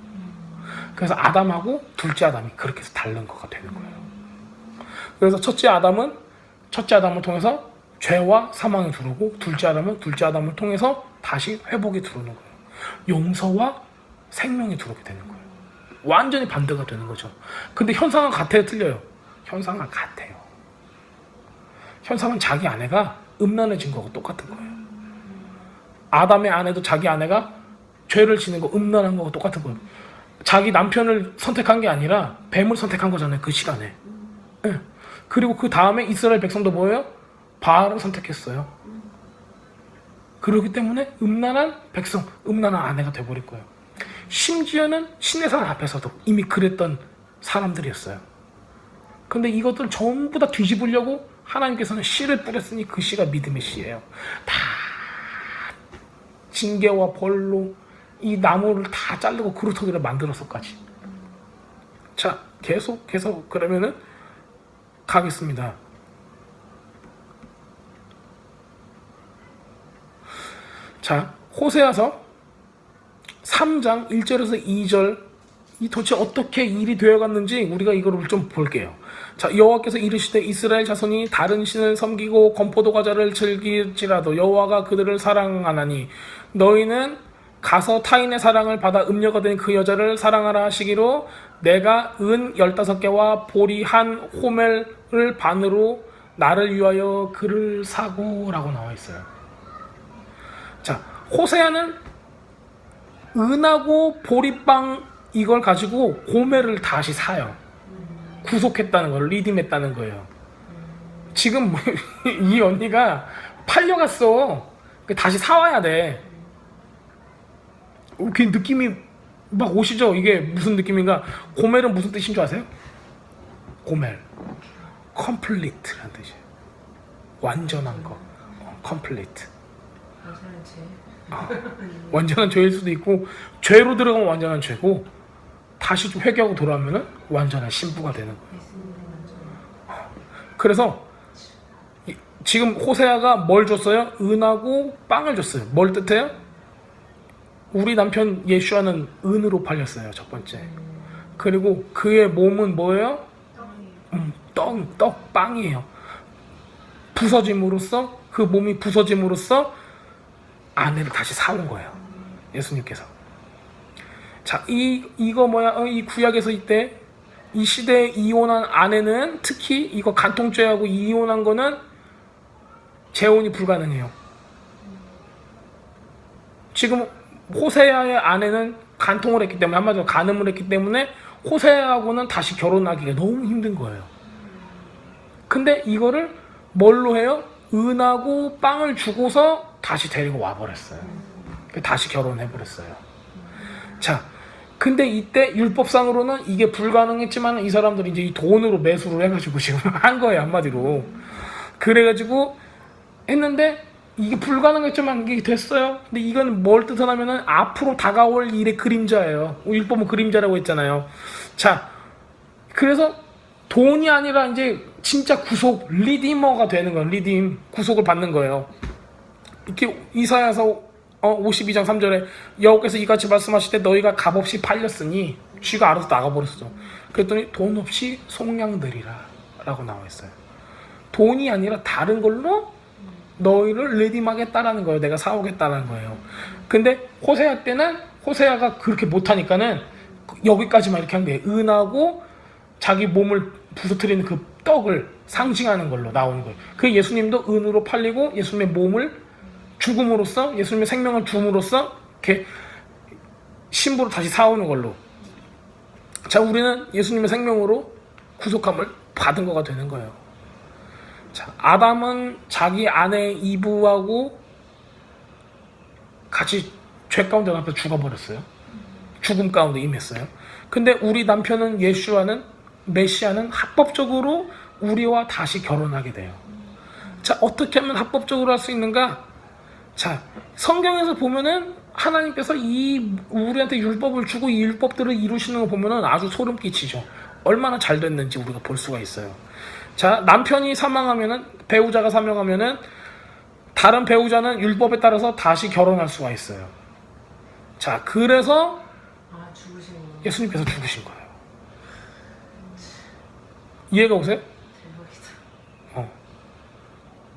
그래서 아담하고 둘째 아담이 그렇게 해서 다른 거가 되는 거예요. 그래서 첫째 아담을 통해서 죄와 사망이 들어오고 둘째 아담을 통해서 다시 회복이 들어오는 거예요. 용서와 생명이 들어오게 되는 거예요. 완전히 반대가 되는 거죠. 근데 현상은 같아요, 틀려요? 현상은 같아요. 현상은 자기 아내가 음란해진 거하고 똑같은 거예요. 아담의 아내도 자기 아내가 죄를 지는 거, 음란한 거하고 똑같은 거예요. 자기 남편을 선택한 게 아니라 뱀을 선택한 거잖아요, 그 시간에. 네. 그리고 그 다음에 이스라엘 백성도 뭐예요? 바알을 선택했어요. 그렇기 때문에 음란한 백성, 음란한 아내가 돼버릴 거예요. 심지어는 신의 산 앞에서도 이미 그랬던 사람들이었어요. 근데 이것들 전부 다 뒤집으려고 하나님께서는 씨를 뿌렸으니 그 씨가 믿음의 씨예요. 다 징계와 벌로 이 나무를 다 자르고 그루터기를 만들어서까지. 자, 계속 그러면은 가겠습니다. 자, 호세아서 3장 1절에서 2절 이 도대체 어떻게 일이 되어갔는지 우리가 이거를 좀 볼게요. 자, 여호와께서 이르시되 이스라엘 자손이 다른 신을 섬기고 건포도 과자를 즐길지라도 여호와가 그들을 사랑하나니 너희는 가서 타인의 사랑을 받아 음녀가 된 그 여자를 사랑하라 하시기로 내가 은 15개와 보리 한 호멜을 반으로 나를 위하여 그를 사고 라고 나와 있어요. 자, 호세아는 은하고 보리빵 이걸 가지고 호멜을 다시 사요. 구속했다는 걸 리딤했다는 거예요. 지금 이 언니가 팔려갔어. 다시 사와야 돼. 그 느낌이 막 오시죠? 이게 무슨 느낌인가? 고멜은 무슨 뜻인 줄 아세요? 고멜 complete라는 뜻이에요. 완전한 거. complete. 완전한 죄일 수도 있고 죄로 들어가면 완전한 죄고 다시 좀 회개하고 돌아오면 완전한 신부가 되는 거예요. 그래서 지금 호세아가 뭘 줬어요? 은하고 빵을 줬어요. 뭘 뜻해요? 우리 남편 예슈아는 은으로 팔렸어요. 첫 번째. 그리고 그의 몸은 뭐예요? 떡빵이에요. 부서짐으로써 그 몸이 부서짐으로써 아내를 다시 사온 거예요. 예수님께서. 자, 이거 뭐야? 이 구약에서 이때 이 시대에 이혼한 아내는 특히 이거 간통죄하고 이혼한 거는 재혼이 불가능해요. 지금 호세아의 아내는 간통을 했기 때문에 한마디로 간음을 했기 때문에 호세아하고는 다시 결혼하기가 너무 힘든 거예요. 근데 이거를 뭘로 해요? 은하고 빵을 주고서 다시 데리고 와버렸어요. 다시 결혼해버렸어요. 자, 근데 이때 율법상으로는 이게 불가능했지만 이 사람들이 이제 이 돈으로 매수를 해가지고 지금 한 거예요. 한마디로. 그래가지고 했는데 이게 불가능했지만 이게 됐어요. 근데 이건 뭘 뜻하냐면은 앞으로 다가올 일의 그림자예요. 율법은 그림자라고 했잖아요. 자, 그래서 돈이 아니라 이제 진짜 구속, 리디머가 되는 거예요. 리딤, 구속을 받는 거예요. 이렇게 이사야서 52장 3절에 여호와께서 이같이 말씀하실 때 너희가 값없이 팔렸으니 쥐가 알아서 나가버렸어. 그랬더니 돈 없이 속량되리라 라고 나와 있어요. 돈이 아니라 다른 걸로 너희를 리딤하겠다라는 거예요. 내가 사오겠다라는 거예요. 근데 호세아 때는 호세아가 그렇게 못하니까는 여기까지만 이렇게 한 거예요. 은하고 자기 몸을 부서뜨리는 그 떡을 상징하는 걸로 나오는 거예요. 그 예수님도 은으로 팔리고 예수님의 몸을 죽음으로써 예수님의 생명을 줌으로써 이렇게 신부로 다시 사오는 걸로. 자, 우리는 예수님의 생명으로 구속함을 받은 거가 되는 거예요. 자, 아담은 자기 아내 이브하고 같이 죄 가운데 앞에 죽어버렸어요. 죽음 가운데 임했어요. 근데 우리 남편은 예수와는 메시아는 합법적으로 우리와 다시 결혼하게 돼요. 자, 어떻게 하면 합법적으로 할 수 있는가? 자, 성경에서 보면은 하나님께서 이 우리한테 율법을 주고 이 율법들을 이루시는 거 보면은 아주 소름 끼치죠. 얼마나 잘 됐는지 우리가 볼 수가 있어요. 자, 남편이 사망하면은 배우자가 사망하면은 다른 배우자는 율법에 따라서 다시 결혼할 수가 있어요. 자, 그래서 예수님께서 죽으신 거예요. 이해가 오세요?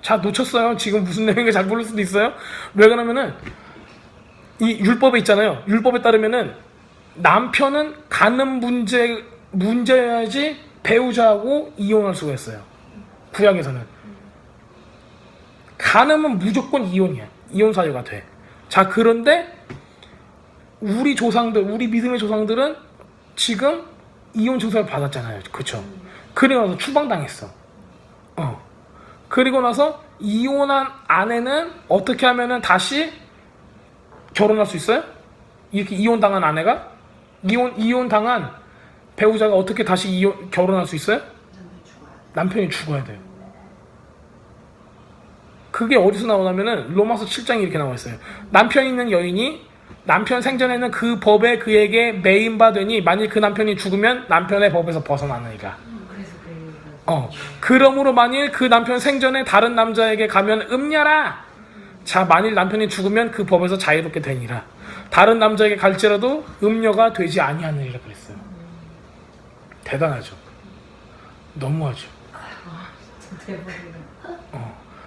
자, 놓쳤어요. 지금 무슨 내용인지 잘 모를 수도 있어요. 왜 그러냐면은 이 율법에 있잖아요. 율법에 따르면은 남편은 가는 문제여야지 배우자하고 이혼할 수가 있어요. 구약에서는 간음은 무조건 이혼이야. 이혼 사유가 돼. 자, 그런데 우리 조상들, 우리 믿음의 조상들은 지금 이혼 증서를 받았잖아요. 그렇죠? 그리고 나서 추방당했어. 그리고 나서 이혼한 아내는 어떻게 하면은 다시 결혼할 수 있어요? 이렇게 이혼당한 아내가 이혼당한 배우자가 어떻게 다시 결혼할 수 있어요? 남편이 죽어야 돼요. 그게 어디서 나오냐면은 로마서 7장에 이렇게 나와 있어요. 남편 있는 여인이 남편 생전에는 그 법에 그에게 매인바되니 만일 그 남편이 죽으면 남편의 법에서 벗어나느니라. 그래서 그 얘기가 그러므로 만일 그 남편 생전에 다른 남자에게 가면 음녀라. 자, 만일 남편이 죽으면 그 법에서 자유롭게 되니라. 다른 남자에게 갈지라도 음녀가 되지 아니하느니라 그랬어요. 대단하죠. 너무하죠. 대박이다.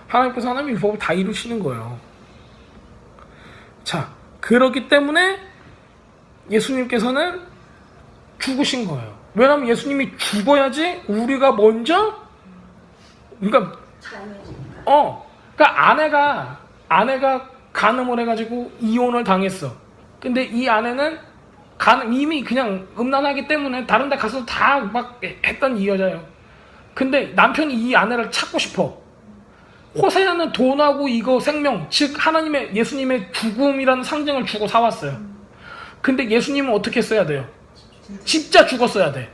하나님께서 하나님의 법을 다 이루시는 거예요. 자, 그렇기 때문에 예수님께서는 죽으신 거예요. 왜냐하면 예수님이 죽어야지 우리가 먼저, 그러니까 자유해지니까. 그러니까 아내가 간음을 해가지고 이혼을 당했어. 근데 이 아내는 이미 그냥 음란하기 때문에 다른 데 가서 다 막 했던 이 여자예요. 근데 남편이 이 아내를 찾고 싶어. 호세아는 돈하고 이거 생명, 즉 하나님의 예수님의 죽음이라는 상징을 주고 사왔어요. 근데 예수님은 어떻게 써야 돼요? 진짜 죽었어야 돼.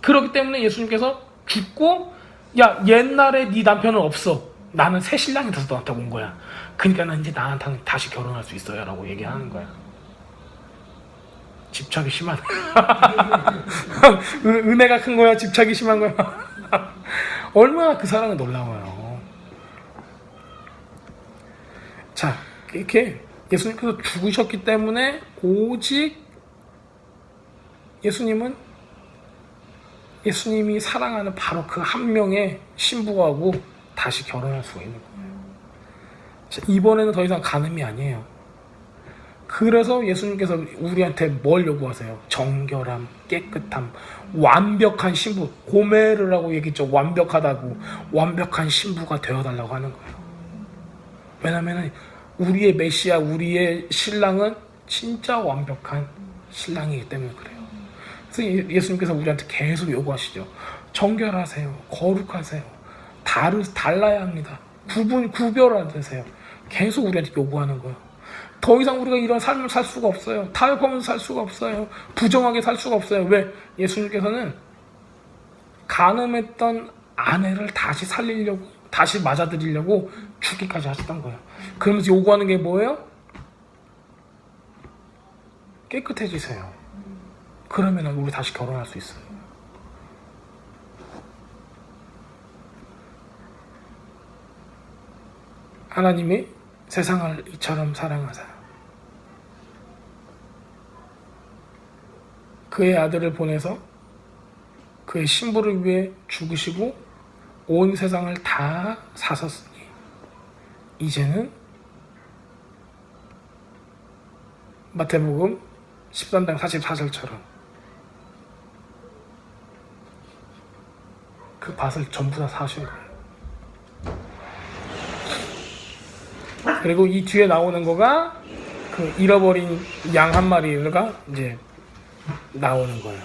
그렇기 때문에 예수님께서 죽고, 야, 옛날에 네 남편은 없어. 나는 새 신랑이 돼서 너한테 온 거야. 그러니까 난 이제 나한테 다시 결혼할 수 있어요 라고 얘기하는 거야. 집착이 심하네. 은혜가 큰 거야, 집착이 심한 거야. 얼마나 그 사랑은 놀라워요. 자, 이렇게 예수님께서 죽으셨기 때문에 오직 예수님이 사랑하는 바로 그 한 명의 신부하고 다시 결혼할 수가 있는 거예요. 자, 이번에는 더 이상 간음이 아니에요. 그래서 예수님께서 우리한테 뭘 요구하세요? 정결함, 깨끗함, 완벽한 신부. 고메르라고 얘기했죠. 완벽하다고. 완벽한 신부가 되어달라고 하는 거예요. 왜냐면 우리의 메시아, 우리의 신랑은 진짜 완벽한 신랑이기 때문에 그래요. 그래서 예수님께서 우리한테 계속 요구하시죠. 정결하세요. 거룩하세요. 달라야 합니다. 구별하세요. 계속 우리한테 요구하는 거예요. 더 이상 우리가 이런 삶을 살 수가 없어요. 타협하면서 살 수가 없어요. 부정하게 살 수가 없어요. 왜? 예수님께서는 간음했던 아내를 다시 살리려고, 다시 맞아들이려고 죽기까지 하셨던 거예요. 그러면서 요구하는 게 뭐예요? 깨끗해지세요. 그러면 우리 다시 결혼할 수 있어요. 하나님이 세상을 이처럼 사랑하사 그의 아들을 보내서 그의 신부를 위해 죽으시고 온 세상을 다 사셨으니 이제는 마태복음 13장 44절처럼 그 밭을 전부 다 사신 거예요. 그리고 이 뒤에 나오는 거가 그 잃어버린 양 한 마리가 이제 나오는 거예요.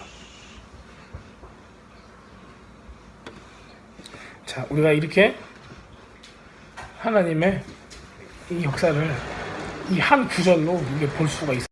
자, 우리가 이렇게 하나님의 이 역사를 이 한 구절로 이게 볼 수가 있어요.